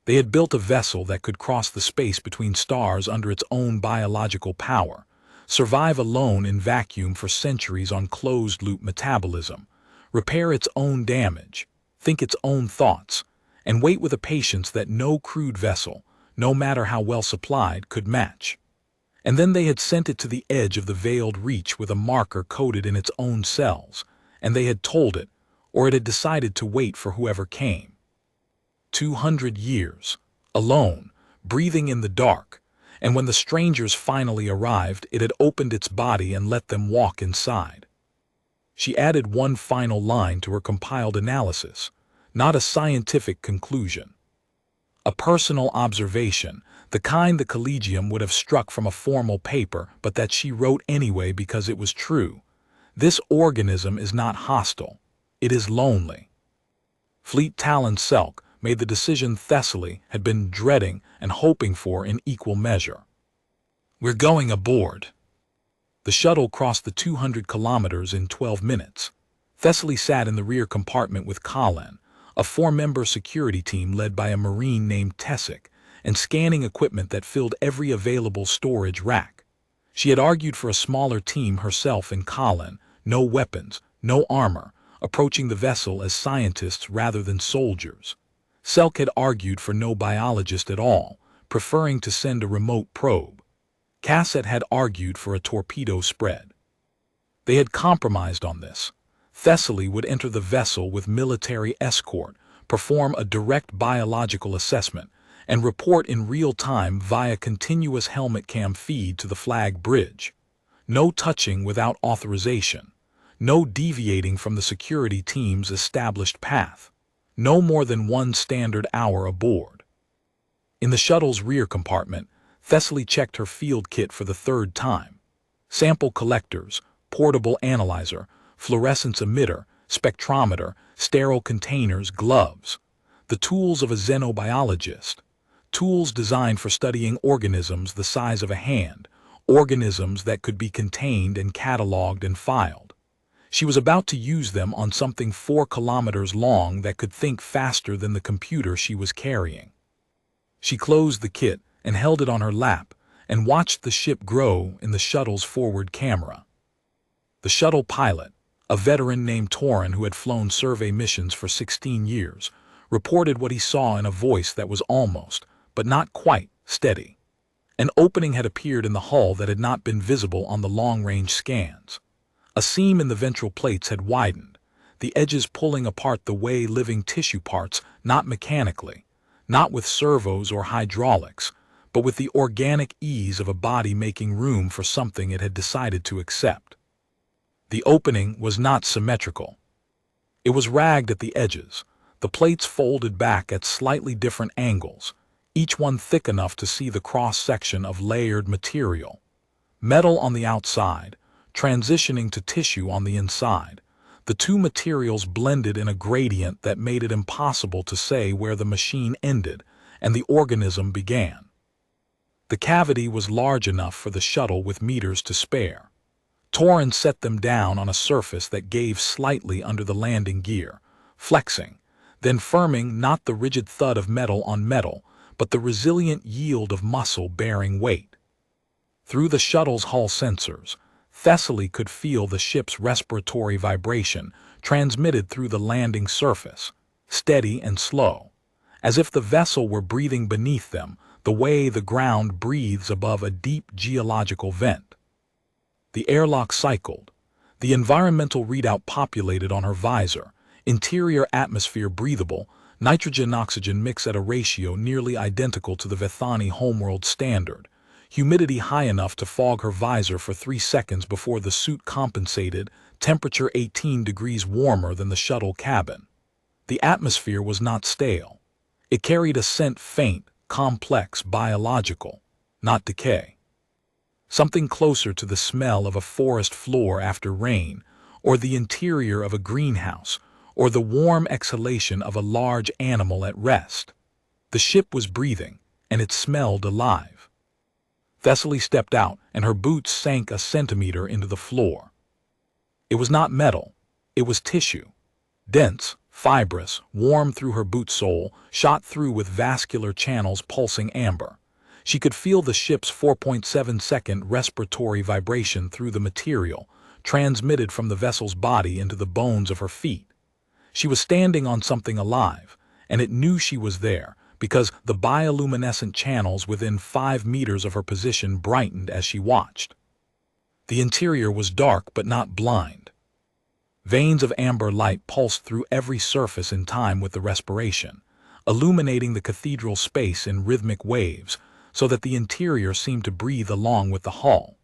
They had built a vessel that could cross the space between stars under its own biological power, survive alone in vacuum for centuries on closed-loop metabolism, repair its own damage, think its own thoughts, and wait with a patience that no crude vessel, no matter how well supplied, could match. And then they had sent it to the edge of the veiled reach with a marker coded in its own cells, and they had told it, or it had decided to wait for whoever came. 200 years, alone, breathing in the dark, and when the strangers finally arrived, it had opened its body and let them walk inside. She added one final line to her compiled analysis, not a scientific conclusion. A personal observation, the kind the Collegium would have struck from a formal paper, but that she wrote anyway because it was true. This organism is not hostile. It is lonely. Fleet Talon Selk made the decision Thessaly had been dreading and hoping for in equal measure. "We're going aboard." The shuttle crossed the 200 kilometers in 12 minutes. Thessaly sat in the rear compartment with Colin, a 4-member security team led by a Marine named Tessic, and scanning equipment that filled every available storage rack. She had argued for a smaller team herself and Colin, no weapons, no armor, approaching the vessel as scientists rather than soldiers. Selk had argued for no biologist at all, preferring to send a remote probe. Cassett had argued for a torpedo spread. They had compromised on this. Thessaly would enter the vessel with military escort, perform a direct biological assessment, and report in real time via continuous helmet cam feed to the flag bridge. No touching without authorization. No deviating from the security team's established path. No more than 1 standard hour aboard. In the shuttle's rear compartment, Thessaly checked her field kit for the 3rd time. Sample collectors, portable analyzer, fluorescence emitter, spectrometer, sterile containers, gloves. The tools of a xenobiologist. Tools designed for studying organisms the size of a hand, organisms that could be contained and cataloged and filed. She was about to use them on something 4 kilometers long that could think faster than the computer she was carrying. She closed the kit and held it on her lap and watched the ship grow in the shuttle's forward camera. The shuttle pilot, a veteran named Terran who had flown survey missions for 16 years, reported what he saw in a voice that was almost, but not quite, steady. An opening had appeared in the hull that had not been visible on the long-range scans. A seam in the ventral plates had widened, the edges pulling apart the way living tissue parts, not mechanically, not with servos or hydraulics, but with the organic ease of a body making room for something it had decided to accept. The opening was not symmetrical. It was ragged at the edges, the plates folded back at slightly different angles, each one thick enough to see the cross-section of layered material. Metal on the outside, transitioning to tissue on the inside. The two materials blended in a gradient that made it impossible to say where the machine ended and the organism began. The cavity was large enough for the shuttle with meters to spare. Terran set them down on a surface that gave slightly under the landing gear, flexing, then firming, not the rigid thud of metal on metal, but the resilient yield of muscle bearing weight. Through the shuttle's hull sensors, Thessaly could feel the ship's respiratory vibration transmitted through the landing surface, steady and slow, as if the vessel were breathing beneath them the way the ground breathes above a deep geological vent. The airlock cycled, the environmental readout populated on her visor, interior atmosphere breathable, nitrogen-oxygen mix at a ratio nearly identical to the Vethani homeworld standard, humidity high enough to fog her visor for 3 seconds before the suit compensated, temperature 18 degrees warmer than the shuttle cabin. The atmosphere was not stale. It carried a scent faint, complex, biological, not decay. Something closer to the smell of a forest floor after rain, or the interior of a greenhouse, or the warm exhalation of a large animal at rest. The ship was breathing, and it smelled alive. Thessaly stepped out, and her boots sank a centimeter into the floor. It was not metal. It was tissue. Dense, fibrous, warm through her boot sole, shot through with vascular channels pulsing amber. She could feel the ship's 4.7-second respiratory vibration through the material, transmitted from the vessel's body into the bones of her feet. She was standing on something alive, and it knew she was there, because the bioluminescent channels within 5 meters of her position brightened as she watched. The interior was dark but not blind. Veins of amber light pulsed through every surface in time with the respiration, illuminating the cathedral space in rhythmic waves, so that the interior seemed to breathe along with the hull.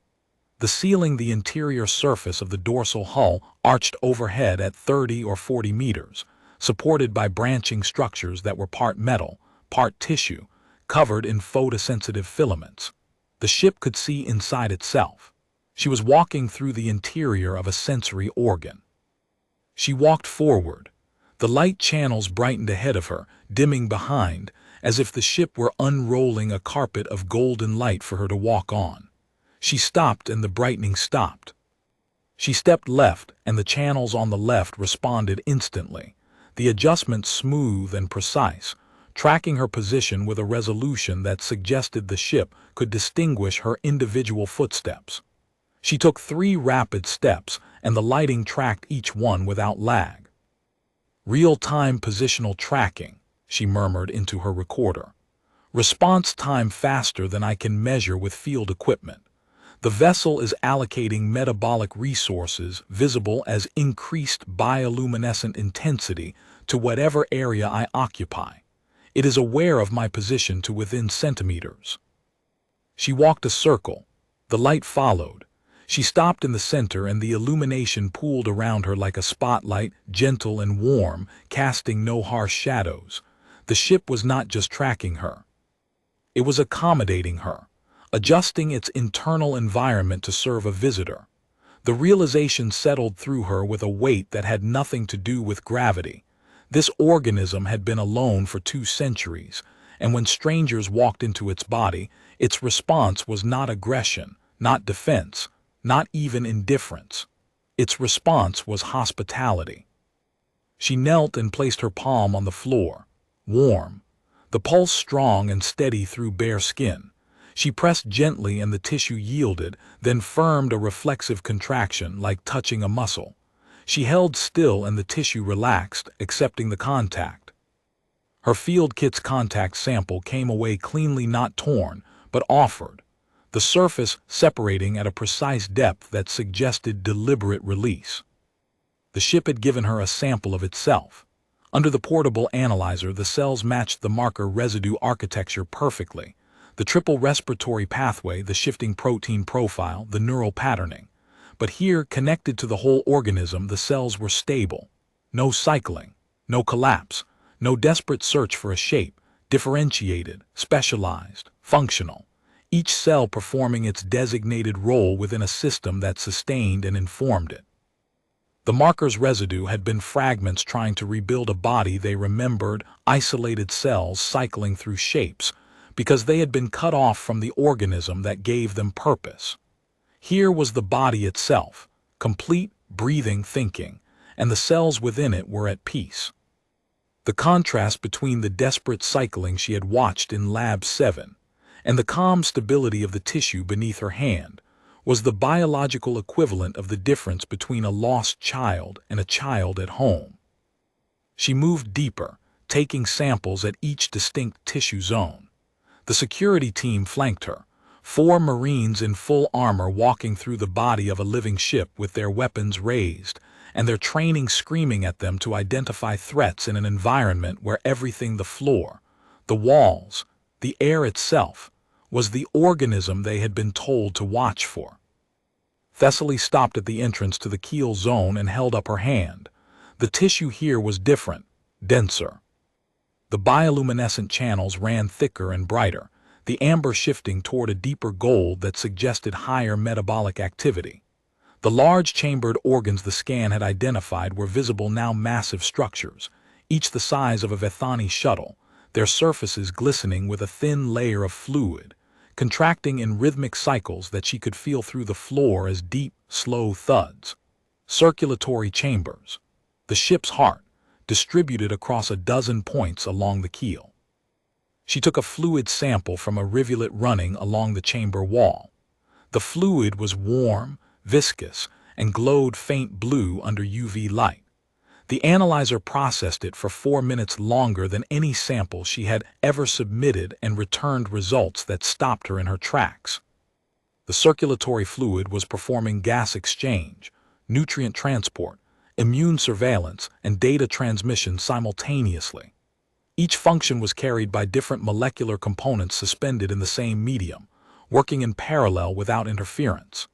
The interior surface of the dorsal hull arched overhead at 30 or 40 meters, supported by branching structures that were part metal, part tissue, covered in photosensitive filaments. The ship could see inside itself. She was walking through the interior of a sensory organ. She walked forward. The light channels brightened ahead of her, dimming behind, as if the ship were unrolling a carpet of golden light for her to walk on. She stopped and the brightening stopped. She stepped left and the channels on the left responded instantly, the adjustment smooth and precise, tracking her position with a resolution that suggested the ship could distinguish her individual footsteps. She took 3 rapid steps and the lighting tracked each one without lag. "Real-time positional tracking," she murmured into her recorder. "Response time faster than I can measure with field equipment. The vessel is allocating metabolic resources visible as increased bioluminescent intensity to whatever area I occupy. It is aware of my position to within centimeters." She walked a circle. The light followed. She stopped in the center and the illumination pooled around her like a spotlight, gentle and warm, casting no harsh shadows. The ship was not just tracking her. It was accommodating her, adjusting its internal environment to serve a visitor. The realization settled through her with a weight that had nothing to do with gravity. This organism had been alone for 2 centuries, and when strangers walked into its body, its response was not aggression, not defense, not even indifference. Its response was hospitality. She knelt and placed her palm on the floor, warm, the pulse strong and steady through bare skin. She pressed gently and the tissue yielded, then firmed a reflexive contraction like touching a muscle. She held still and the tissue relaxed, accepting the contact. Her field kit's contact sample came away cleanly, not torn, but offered, the surface separating at a precise depth that suggested deliberate release. The ship had given her a sample of itself. Under the portable analyzer, the cells matched the marker residue architecture perfectly. The triple respiratory pathway, the shifting protein profile, the neural patterning. But here, connected to the whole organism, the cells were stable. No cycling, no collapse, no desperate search for a shape, differentiated, specialized, functional. Each cell performing its designated role within a system that sustained and informed it. The marker's residue had been fragments trying to rebuild a body they remembered, isolated cells cycling through shapes, because they had been cut off from the organism that gave them purpose. Here was the body itself, complete, breathing, thinking, and the cells within it were at peace. The contrast between the desperate cycling she had watched in Lab 7 and the calm stability of the tissue beneath her hand was the biological equivalent of the difference between a lost child and a child at home. She moved deeper, taking samples at each distinct tissue zone. The security team flanked her, 4 Marines in full armor walking through the body of a living ship with their weapons raised, and their training screaming at them to identify threats in an environment where everything, the floor, the walls, the air itself, was the organism they had been told to watch for. Thessaly stopped at the entrance to the keel zone and held up her hand. The tissue here was different, denser. The bioluminescent channels ran thicker and brighter, the amber shifting toward a deeper gold that suggested higher metabolic activity. The large chambered organs the scan had identified were visible now, massive structures, each the size of a Vethani shuttle, their surfaces glistening with a thin layer of fluid, contracting in rhythmic cycles that she could feel through the floor as deep, slow thuds. Circulatory chambers. The ship's heart, distributed across a dozen points along the keel. She took a fluid sample from a rivulet running along the chamber wall. The fluid was warm, viscous, and glowed faint blue under UV light. The analyzer processed it for 4 minutes longer than any sample she had ever submitted and returned results that stopped her in her tracks. The circulatory fluid was performing gas exchange, nutrient transport, immune surveillance, and data transmission simultaneously. Each function was carried by different molecular components suspended in the same medium, working in parallel without interference.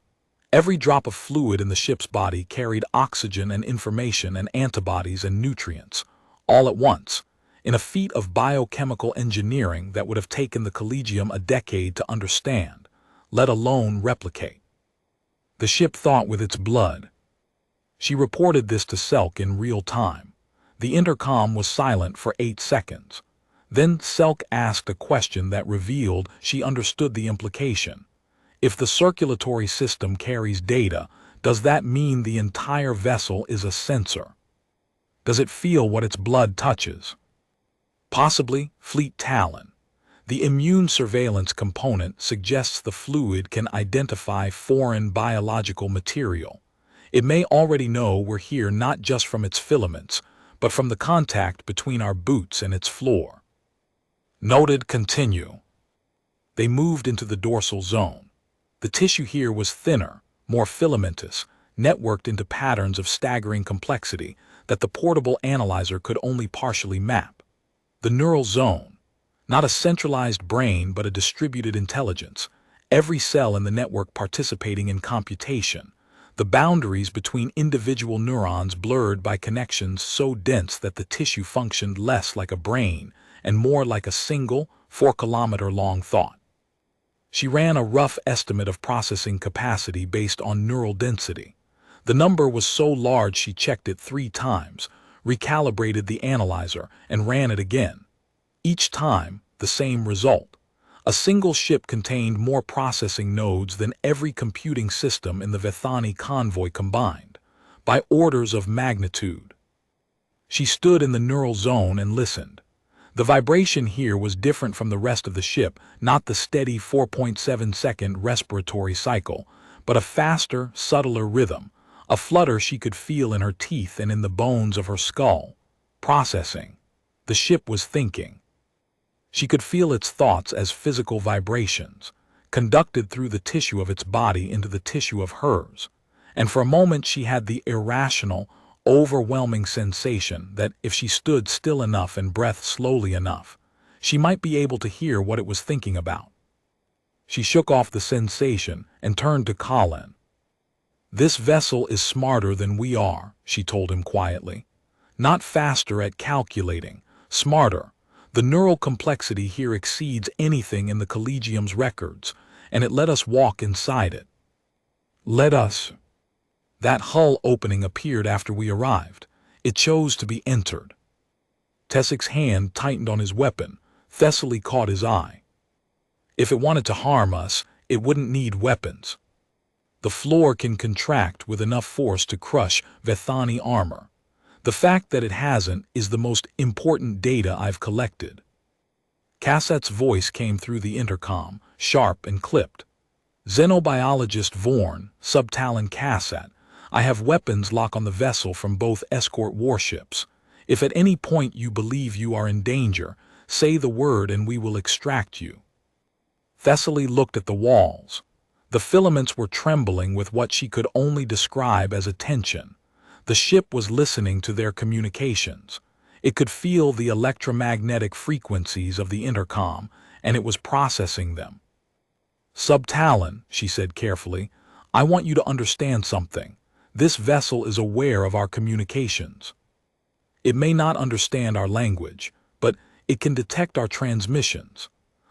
Every drop of fluid in the ship's body carried oxygen and information and antibodies and nutrients, all at once, in a feat of biochemical engineering that would have taken the Collegium a decade to understand, let alone replicate. The ship thought with its blood. She reported this to Selk in real time. The intercom was silent for 8 seconds. Then Selk asked a question that revealed she understood the implication. If the circulatory system carries data, does that mean the entire vessel is a sensor? Does it feel what its blood touches? Possibly Fleet Talon. The immune surveillance component suggests the fluid can identify foreign biological material. It may already know we're here not just from its filaments, but from the contact between our boots and its floor. Noted. Continue. They moved into the dorsal zone. The tissue here was thinner, more filamentous, networked into patterns of staggering complexity that the portable analyzer could only partially map. The neural zone, not a centralized brain but a distributed intelligence, every cell in the network participating in computation, the boundaries between individual neurons blurred by connections so dense that the tissue functioned less like a brain and more like a single, 4-kilometer-long thought. She ran a rough estimate of processing capacity based on neural density. The number was so large she checked it 3 times, recalibrated the analyzer, and ran it again. Each time, the same result. A single ship contained more processing nodes than every computing system in the Vethani convoy combined, by orders of magnitude. She stood in the neural zone and listened. The vibration here was different from the rest of the ship, not the steady 4.7-second respiratory cycle, but a faster, subtler rhythm, a flutter she could feel in her teeth and in the bones of her skull. Processing. The ship was thinking. She could feel its thoughts as physical vibrations, conducted through the tissue of its body into the tissue of hers, and for a moment she had the irrational, overwhelming sensation that if she stood still enough and breathed slowly enough, she might be able to hear what it was thinking about. She shook off the sensation and turned to Colin. "This vessel is smarter than we are," she told him quietly. "Not faster at calculating, smarter. The neural complexity here exceeds anything in the Collegium's records, and it let us walk inside it. Let us." That hull opening appeared after we arrived. It chose to be entered. Tessik's hand tightened on his weapon. Thessaly caught his eye. "If it wanted to harm us, it wouldn't need weapons. The floor can contract with enough force to crush Vethani armor. The fact that it hasn't is the most important data I've collected." Cassett's voice came through the intercom, sharp and clipped. "Xenobiologist Vorn, Subtalon Cassett, I have weapons lock on the vessel from both escort warships. If at any point you believe you are in danger, say the word and we will extract you." Thessaly looked at the walls. The filaments were trembling with what she could only describe as a tension. The ship was listening to their communications. It could feel the electromagnetic frequencies of the intercom, and it was processing them. "Subtalon," she said carefully, "I want you to understand something. This vessel is aware of our communications. It may not understand our language, but it can detect our transmissions.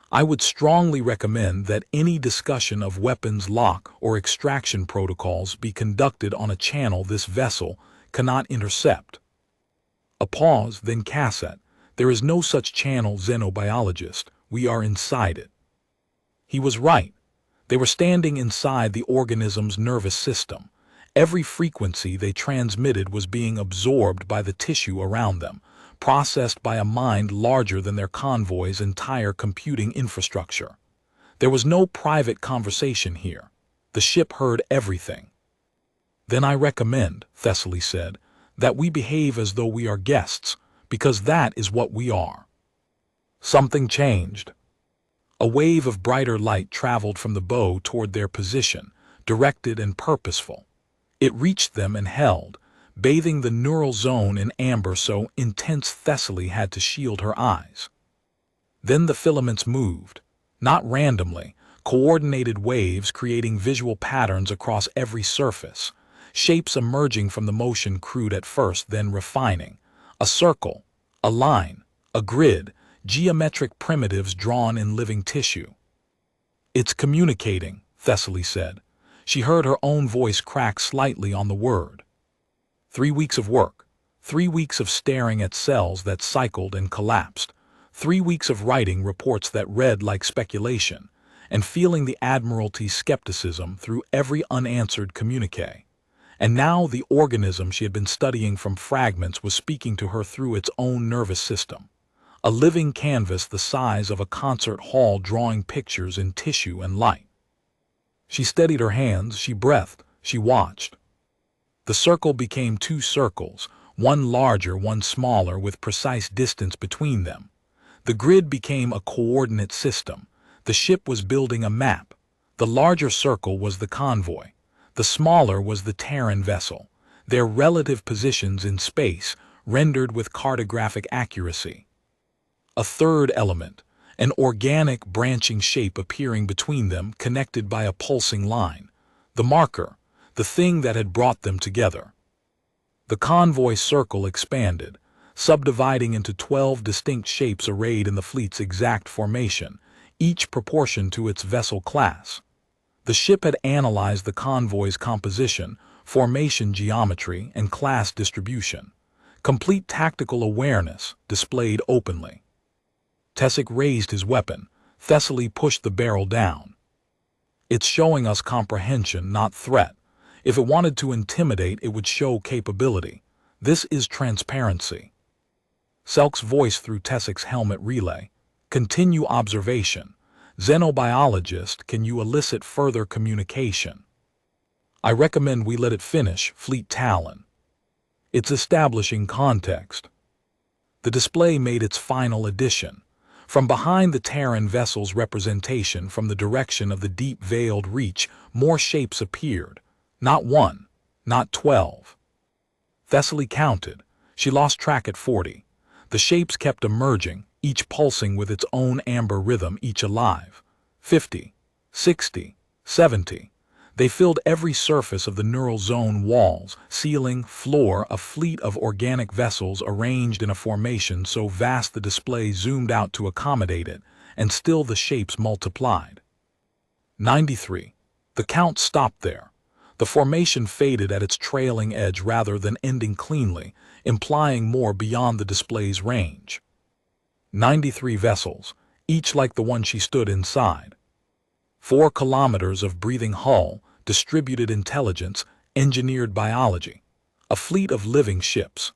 I would strongly recommend that any discussion of weapons lock or extraction protocols be conducted on a channel this vessel cannot intercept." A pause, then Cassett, "There is no such channel, Xenobiologist. We are inside it." He was right. They were standing inside the organism's nervous system. Every frequency they transmitted was being absorbed by the tissue around them, processed by a mind larger than their convoy's entire computing infrastructure. There was no private conversation here. The ship heard everything. "Then I recommend," Thessaly said, "that we behave as though we are guests, because that is what we are." Something changed. A wave of brighter light traveled from the bow toward their position, directed and purposeful. It reached them and held, bathing the neural zone in amber so intense Thessaly had to shield her eyes. Then the filaments moved, not randomly, coordinated waves creating visual patterns across every surface, shapes emerging from the motion crude at first, then refining. A circle, a line, a grid, geometric primitives drawn in living tissue. "It's communicating," Thessaly said. She heard her own voice crack slightly on the word. 3 weeks of work, 3 weeks of staring at cells that cycled and collapsed, 3 weeks of writing reports that read like speculation, and feeling the Admiralty's skepticism through every unanswered communique. And now the organism she had been studying from fragments was speaking to her through its own nervous system. A living canvas the size of a concert hall drawing pictures in tissue and light. She steadied her hands, she breathed, she watched. The circle became 2 circles, one larger, one smaller, with precise distance between them. The grid became a coordinate system. The ship was building a map. The larger circle was the convoy. The smaller was the Terran vessel, their relative positions in space rendered with cartographic accuracy. A third element, an organic branching shape appearing between them, connected by a pulsing line. The marker, the thing that had brought them together. The convoy circle expanded, subdividing into 12 distinct shapes arrayed in the fleet's exact formation, each proportioned to its vessel class. The ship had analyzed the convoy's composition, formation geometry, and class distribution. Complete tactical awareness displayed openly. Tessic raised his weapon. Thessaly pushed the barrel down. "It's showing us comprehension, not threat. If it wanted to intimidate, it would show capability. This is transparency." Selk's voice through Tessic's helmet relay. "Continue observation. Xenobiologist, can you elicit further communication?" "I recommend we let it finish, Fleet Talon. It's establishing context." The display made its final addition. From behind the Terran vessel's representation, from the direction of the deep-veiled reach, more shapes appeared. Not 1, not 12. Thessaly counted. She lost track at 40. The shapes kept emerging, each pulsing with its own amber rhythm, each alive. 50, 60, 70. They filled every surface of the neural zone, walls, ceiling, floor, a fleet of organic vessels arranged in a formation so vast the display zoomed out to accommodate it, and still the shapes multiplied. 93. The count stopped there. The formation faded at its trailing edge rather than ending cleanly, implying more beyond the display's range. 93 vessels, each like the one she stood inside. 4 kilometers of breathing hull, distributed intelligence, engineered biology. A fleet of living ships.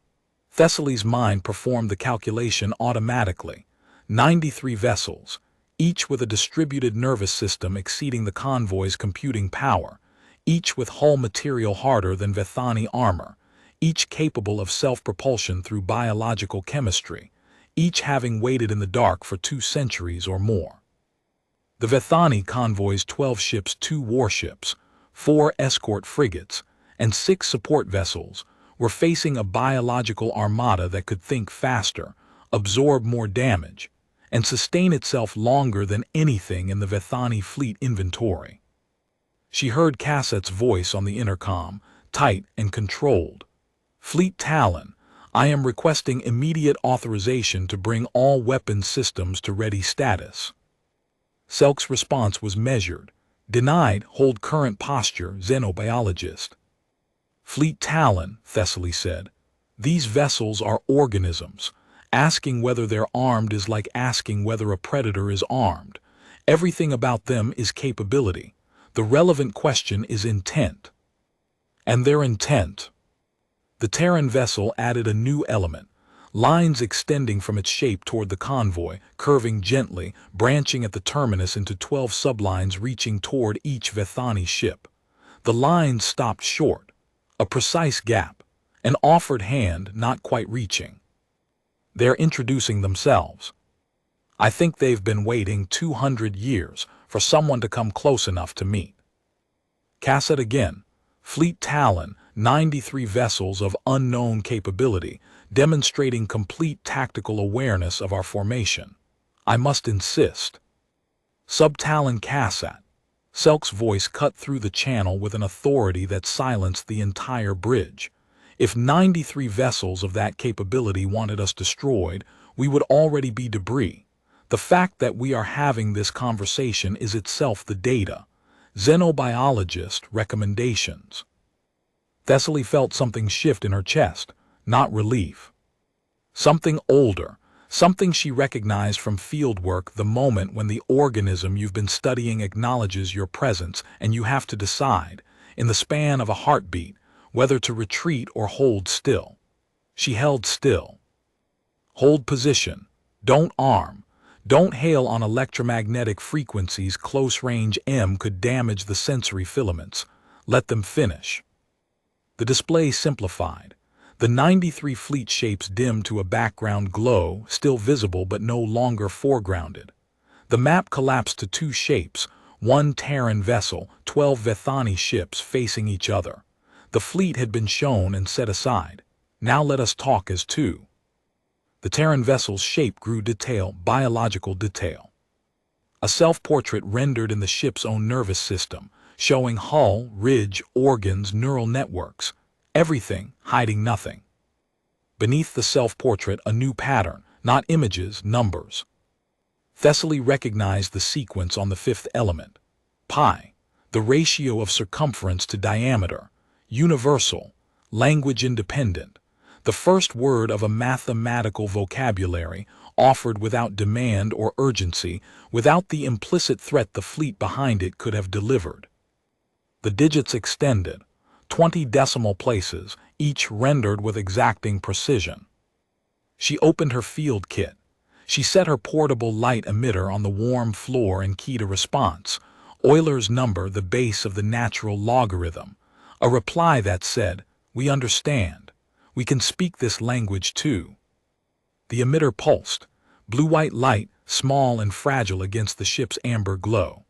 Thessaly's mind performed the calculation automatically. 93 vessels, each with a distributed nervous system exceeding the convoy's computing power, each with hull material harder than Vethani armor, each capable of self-propulsion through biological chemistry, each having waited in the dark for 2 centuries or more. The Vethani convoy's 12 ships, 2 warships, 4 escort frigates, and 6 support vessels were facing a biological armada that could think faster, absorb more damage, and sustain itself longer than anything in the Vethani fleet inventory. She heard Cassett's voice on the intercom, tight and controlled. "Fleet Talon, I am requesting immediate authorization to bring all weapons systems to ready status." Selk's response was measured. "Denied, hold current posture, xenobiologist." "Fleet Talon," Thessaly said. "These vessels are organisms. Asking whether they're armed is like asking whether a predator is armed. Everything about them is capability. The relevant question is intent." And their intent. The Terran vessel added a new element, lines extending from its shape toward the convoy, curving gently, branching at the terminus into 12 sublines reaching toward each Vethani ship. The lines stopped short, a precise gap, an offered hand not quite reaching. They're introducing themselves. I think they've been waiting 200 years for someone to come close enough to meet. Cassette again. Fleet Talon, 93 vessels of unknown capability, demonstrating complete tactical awareness of our formation. I must insist. Sub-Talon Cassette. Selk's voice cut through the channel with an authority that silenced the entire bridge. If 93 vessels of that capability wanted us destroyed, we would already be debris. The fact that we are having this conversation is itself the data. Xenobiologist recommendations. Thessaly felt something shift in her chest, not relief. Something older, something she recognized from fieldwork, the moment when the organism you've been studying acknowledges your presence and you have to decide, in the span of a heartbeat, whether to retreat or hold still. She held still. Hold position. Don't arm. Don't hail on electromagnetic frequencies. Close range M could damage the sensory filaments. Let them finish. The display simplified. The 93 fleet shapes dimmed to a background glow, still visible but no longer foregrounded. The map collapsed to two shapes, one Terran vessel, 12 Vethani ships facing each other. The fleet had been shown and set aside. Now let us talk as two. The Terran vessel's shape grew detail, biological detail. A self-portrait rendered in the ship's own nervous system, showing hull, ridge, organs, neural networks, everything, hiding nothing. Beneath the self-portrait, a new pattern, not images, numbers. Thessaly recognized the sequence on the fifth element. Pi, the ratio of circumference to diameter, universal, language independent. The first word of a mathematical vocabulary, offered without demand or urgency, without the implicit threat the fleet behind it could have delivered. The digits extended, 20 decimal places, each rendered with exacting precision. She opened her field kit. She set her portable light emitter on the warm floor and keyed a response. Euler's number, the base of the natural logarithm. A reply that said, "We understand. We can speak this language too." The emitter pulsed, blue-white light, small and fragile against the ship's amber glow.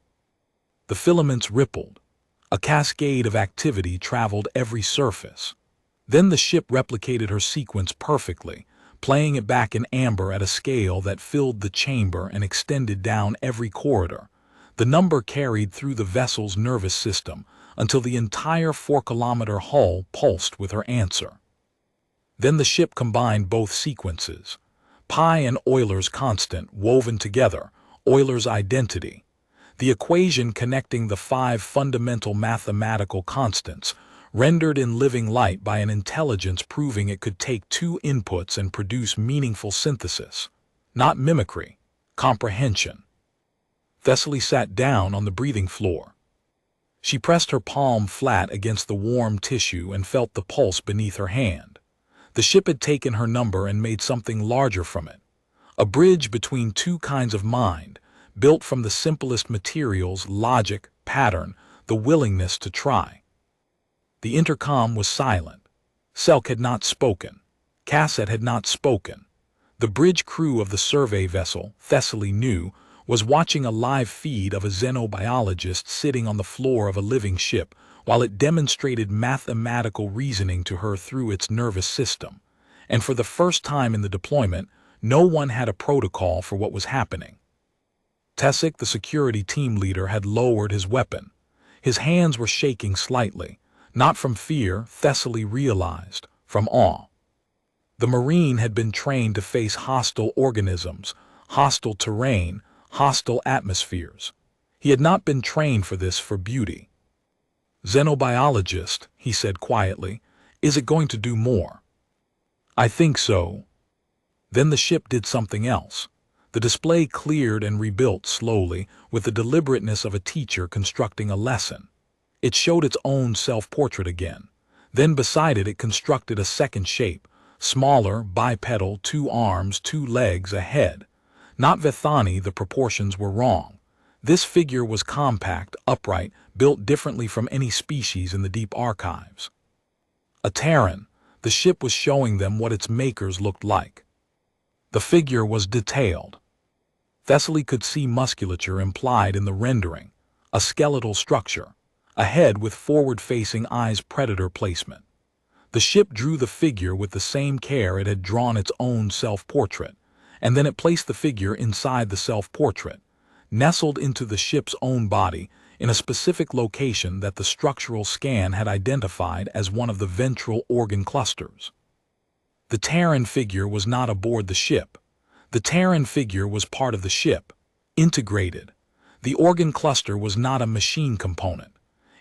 The filaments rippled. A cascade of activity traveled every surface. Then the ship replicated her sequence perfectly, playing it back in amber at a scale that filled the chamber and extended down every corridor. The number carried through the vessel's nervous system until the entire 4-kilometer hull pulsed with her answer. Then the ship combined both sequences. Pi and Euler's constant woven together, Euler's identity. The equation connecting the 5 fundamental mathematical constants, rendered in living light by an intelligence proving it could take 2 inputs and produce meaningful synthesis. Not mimicry, comprehension. Thessaly sat down on the breathing floor. She pressed her palm flat against the warm tissue and felt the pulse beneath her hand. The ship had taken her number and made something larger from it. A bridge between two kinds of mind, built from the simplest materials, logic, pattern, the willingness to try. The intercom was silent. Selk had not spoken. Cassette had not spoken. The bridge crew of the survey vessel, Thessaly knew, was watching a live feed of a xenobiologist sitting on the floor of a living ship, while it demonstrated mathematical reasoning to her through its nervous system. And for the first time in the deployment, no one had a protocol for what was happening. Tessic, the security team leader, had lowered his weapon. His hands were shaking slightly, not from fear, Thessaly realized, from awe. The Marine had been trained to face hostile organisms, hostile terrain, hostile atmospheres. He had not been trained for this for beauty. "Xenobiologist," he said quietly, "is it going to do more?" "I think so." Then the ship did something else. The display cleared and rebuilt slowly, with the deliberateness of a teacher constructing a lesson. It showed its own self-portrait again. Then beside it constructed a second shape, smaller, bipedal, 2 arms, 2 legs, a head. Not Vethani, the proportions were wrong. This figure was compact, upright, built differently from any species in the deep archives. A Terran, the ship was showing them what its makers looked like. The figure was detailed. Thessaly could see musculature implied in the rendering, a skeletal structure, a head with forward-facing eyes, predator placement. The ship drew the figure with the same care it had drawn its own self-portrait, and then it placed the figure inside the self-portrait, nestled into the ship's own body in a specific location that the structural scan had identified as one of the ventral organ clusters. The Terran figure was not aboard the ship. The Terran figure was part of the ship, integrated. The organ cluster was not a machine component.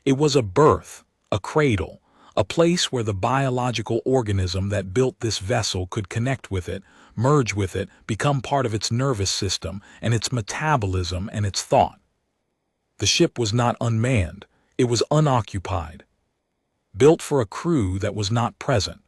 It was a berth, a cradle, a place where the biological organism that built this vessel could connect with it, merge with it, become part of its nervous system and its metabolism and its thought. The ship was not unmanned. It was unoccupied. Built for a crew that was not present.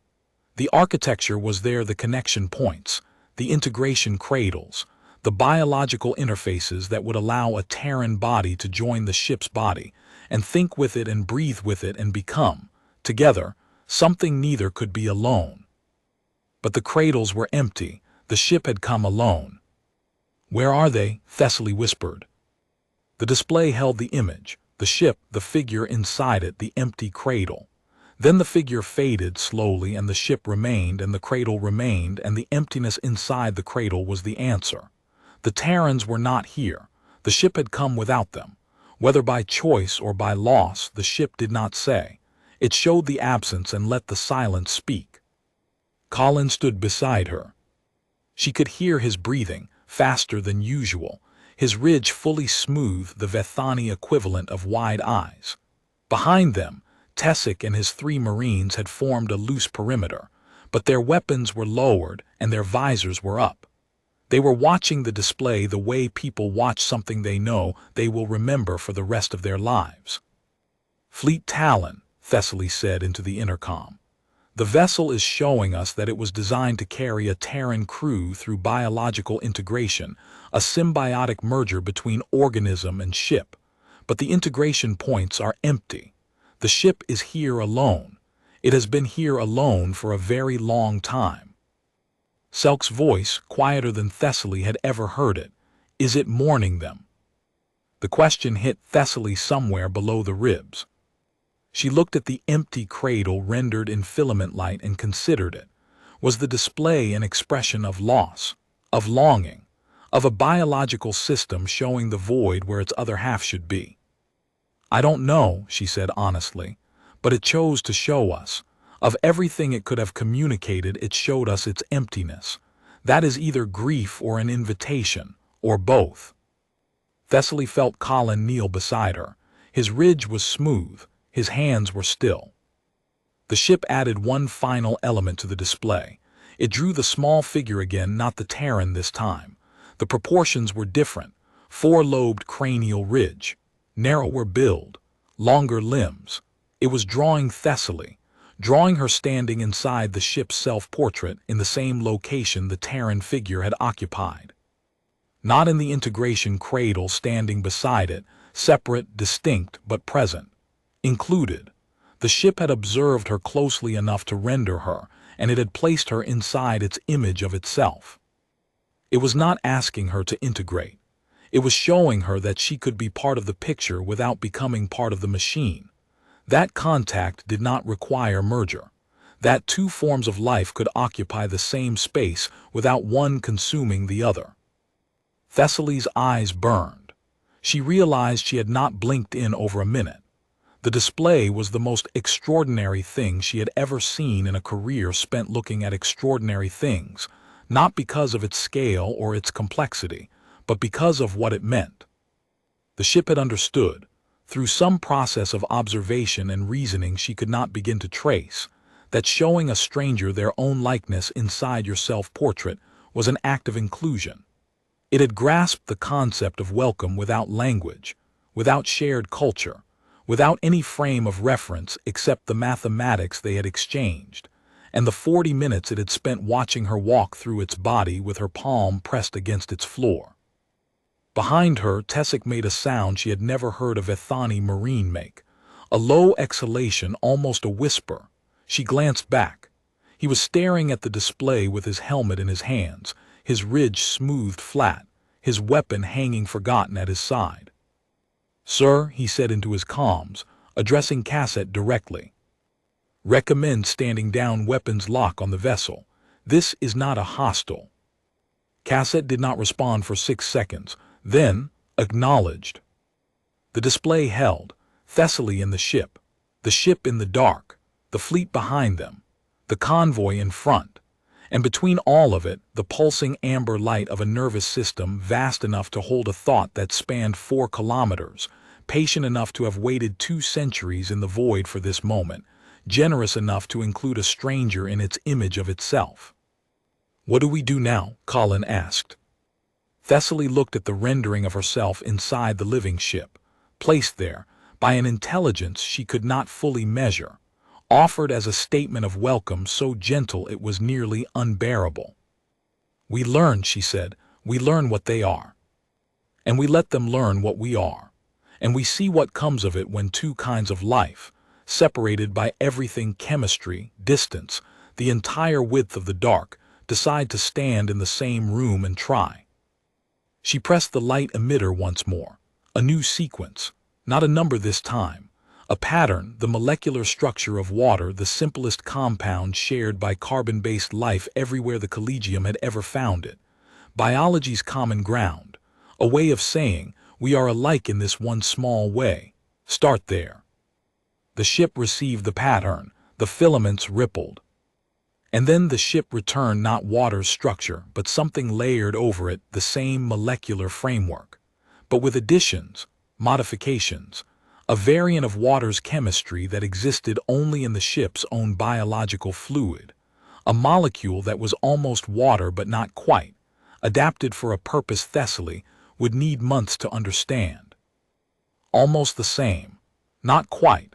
The architecture was there, the connection points, the integration cradles, the biological interfaces that would allow a Terran body to join the ship's body and think with it and breathe with it and become, together, something neither could be alone. But the cradles were empty. The ship had come alone. "Where are they?" Thessaly whispered. The display held the image, the ship, the figure inside it, the empty cradle. Then the figure faded slowly and the ship remained and the cradle remained and the emptiness inside the cradle was the answer. The Terrans were not here. The ship had come without them. Whether by choice or by loss, the ship did not say. It showed the absence and let the silence speak. Colin stood beside her. She could hear his breathing, faster than usual, his ridge fully smooth, the Vethani equivalent of wide eyes. Behind them, Tessic and his 3 Marines had formed a loose perimeter, but their weapons were lowered and their visors were up. They were watching the display the way people watch something they know they will remember for the rest of their lives. "Fleet Talon," Thessaly said into the intercom. "The vessel is showing us that it was designed to carry a Terran crew through biological integration, a symbiotic merger between organism and ship. But the integration points are empty. The ship is here alone. It has been here alone for a very long time." Selk's voice, quieter than Thessaly had ever heard it. "Is it mourning them?" The question hit Thessaly somewhere below the ribs. She looked at the empty cradle rendered in filament light and considered it. Was the display an expression of loss, of longing, of a biological system showing the void where its other half should be? "I don't know," she said honestly, "but it chose to show us. Of everything it could have communicated, it showed us its emptiness. That is either grief or an invitation, or both." Thessaly felt Colin kneel beside her. His ridge was smooth. His hands were still. The ship added one final element to the display. It drew the small figure again, not the Terran this time. The proportions were different. 4-lobed cranial ridge, narrower build, longer limbs. It was drawing Thessaly, drawing her standing inside the ship's self-portrait in the same location the Terran figure had occupied. Not in the integration cradle standing beside it, separate, distinct, but present. Included. The ship had observed her closely enough to render her, and it had placed her inside its image of itself. It was not asking her to integrate. It was showing her that she could be part of the picture without becoming part of the machine. That contact did not require merger. That 2 forms of life could occupy the same space without one consuming the other. Thessaly's eyes burned. She realized she had not blinked in over a minute. The display was the most extraordinary thing she had ever seen in a career spent looking at extraordinary things, not because of its scale or its complexity, but because of what it meant. The ship had understood, through some process of observation and reasoning she could not begin to trace, that showing a stranger their own likeness inside your self-portrait was an act of inclusion. It had grasped the concept of welcome without language, without shared culture, without any frame of reference except the mathematics they had exchanged, and the 40 minutes it had spent watching her walk through its body with her palm pressed against its floor. Behind her, Tessic made a sound she had never heard a Vethani marine make, a low exhalation, almost a whisper. She glanced back. He was staring at the display with his helmet in his hands, his ridge smoothed flat, his weapon hanging forgotten at his side. "Sir," he said into his comms, addressing Cassette directly. "Recommend standing down, weapons lock on the vessel. This is not a hostile." Cassette did not respond for 6 seconds, then acknowledged. The display held, Thessaly in the ship in the dark, the fleet behind them, the convoy in front, and between all of it, the pulsing amber light of a nervous system vast enough to hold a thought that spanned 4 kilometers, patient enough to have waited 2 centuries in the void for this moment, generous enough to include a stranger in its image of itself. "What do we do now?" Colin asked. Thessaly looked at the rendering of herself inside the living ship, placed there by an intelligence she could not fully measure, offered as a statement of welcome so gentle it was nearly unbearable. "We learn," she said, "we learn what they are. And we let them learn what we are. And we see what comes of it when 2 kinds of life, separated by everything chemistry, distance, the entire width of the dark, decide to stand in the same room and try." She pressed the light emitter once more. A new sequence, not a number this time. A pattern, the molecular structure of water, the simplest compound shared by carbon-based life everywhere the Collegium had ever found it. Biology's common ground. A way of saying, we are alike in this one small way. Start there. The ship received the pattern. The filaments rippled. And then the ship returned not water's structure, but something layered over it, the same molecular framework, but with additions, modifications, a variant of water's chemistry that existed only in the ship's own biological fluid, a molecule that was almost water but not quite, adapted for a purpose Thessaly would need months to understand. Almost the same, not quite.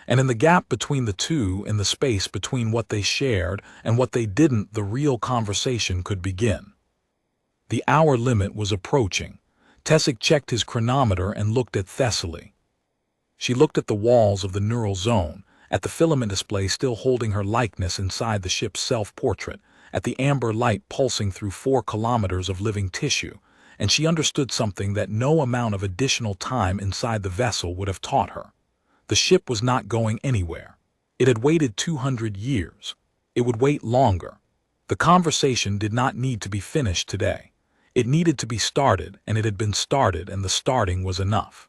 And in the gap between the two, in the space between what they shared and what they didn't, the real conversation could begin. The hour limit was approaching. Tessic checked his chronometer and looked at Thessaly. She looked at the walls of the neural zone, at the filament display still holding her likeness inside the ship's self-portrait, at the amber light pulsing through 4 kilometers of living tissue, and she understood something that no amount of additional time inside the vessel would have taught her. The ship was not going anywhere. It had waited 200 years. It would wait longer. The conversation did not need to be finished today. It needed to be started, and it had been started, and the starting was enough.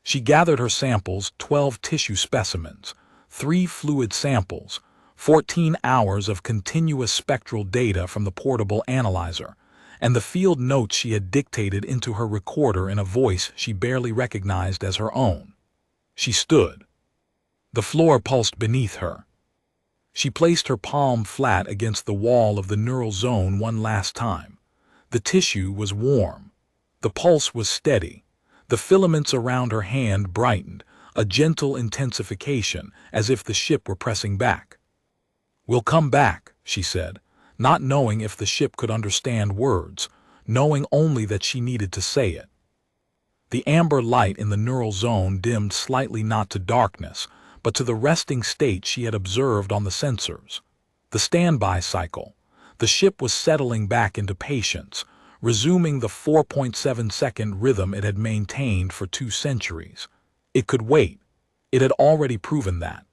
She gathered her samples, 12 tissue specimens, 3 fluid samples, 14 hours of continuous spectral data from the portable analyzer, and the field notes she had dictated into her recorder in a voice she barely recognized as her own. She stood. The floor pulsed beneath her. She placed her palm flat against the wall of the neural zone one last time. The tissue was warm. The pulse was steady. The filaments around her hand brightened, a gentle intensification, as if the ship were pressing back. "We'll come back," she said, not knowing if the ship could understand words, knowing only that she needed to say it. The amber light in the neural zone dimmed slightly, not to darkness, but to the resting state she had observed on the sensors. The standby cycle. The ship was settling back into patience, resuming the 4.7-second rhythm it had maintained for 2 centuries. It could wait. It had already proven that.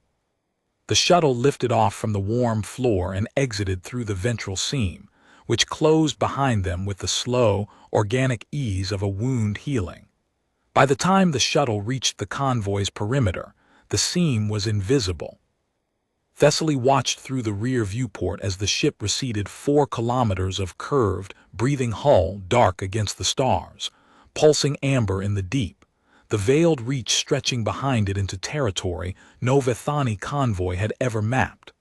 The shuttle lifted off from the warm floor and exited through the ventral seam, which closed behind them with the slow, organic ease of a wound healing. By the time the shuttle reached the convoy's perimeter, the seam was invisible. Thessaly watched through the rear viewport as the ship receded 4 kilometers of curved, breathing hull dark against the stars, pulsing amber in the deep, the veiled reach stretching behind it into territory no Vethani convoy had ever mapped.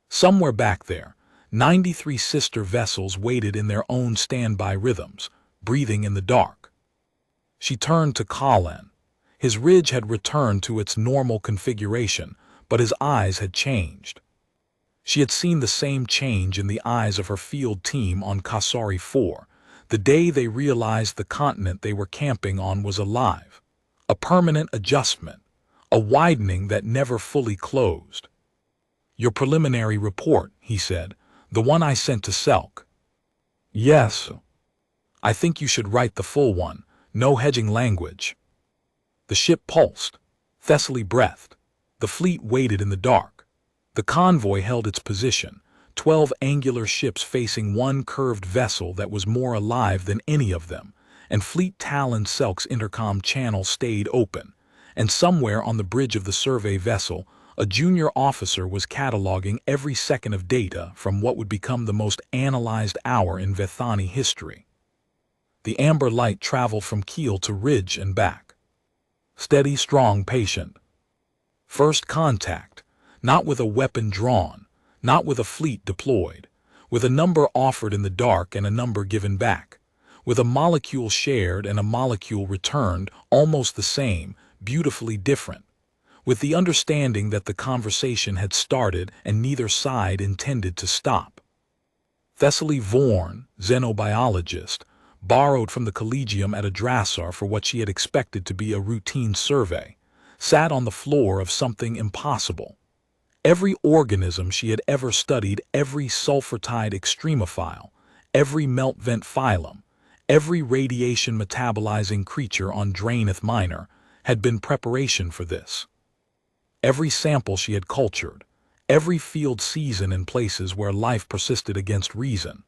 Somewhere back there, 93 sister vessels waited in their own standby rhythms, breathing in the dark. She turned to Colin. His ridge had returned to its normal configuration, but his eyes had changed. She had seen the same change in the eyes of her field team on Kasari 4, the day they realized the continent they were camping on was alive. A permanent adjustment, a widening that never fully closed. "Your preliminary report," he said, "the one I sent to Selk." "Yes. I think you should write the full one, no hedging language." The ship pulsed. Thessaly breathed. The fleet waited in the dark. The convoy held its position, 12 angular ships facing one curved vessel that was more alive than any of them, and Fleet Talon Selk's intercom channel stayed open, and somewhere on the bridge of the survey vessel, a junior officer was cataloging every second of data from what would become the most analyzed hour in Vethani history. The amber light traveled from keel to ridge and back. Steady, strong, patient. First contact, not with a weapon drawn, not with a fleet deployed, with a number offered in the dark and a number given back, with a molecule shared and a molecule returned, almost the same, beautifully different, with the understanding that the conversation had started and neither side intended to stop. Thessaly Vorn, xenobiologist, borrowed from the Collegium at Adrasar for what she had expected to be a routine survey, sat on the floor of something impossible. Every organism she had ever studied, every sulfur-tide extremophile, every melt-vent phylum, every radiation metabolizing creature on Draenith Minor, had been preparation for this. Every sample she had cultured, every field season in places where life persisted against reason,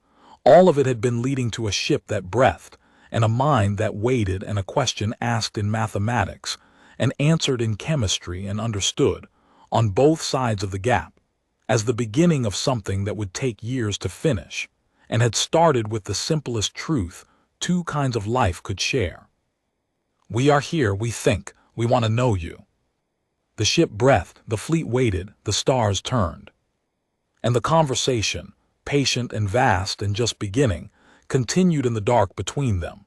all of it had been leading to a ship that breathed, and a mind that waited, and a question asked in mathematics, and answered in chemistry and understood, on both sides of the gap, as the beginning of something that would take years to finish, and had started with the simplest truth two kinds of life could share. "We are here, we think, we want to know you." The ship breathed, the fleet waited, the stars turned. And the conversation, patient and vast and just beginning, continued in the dark between them.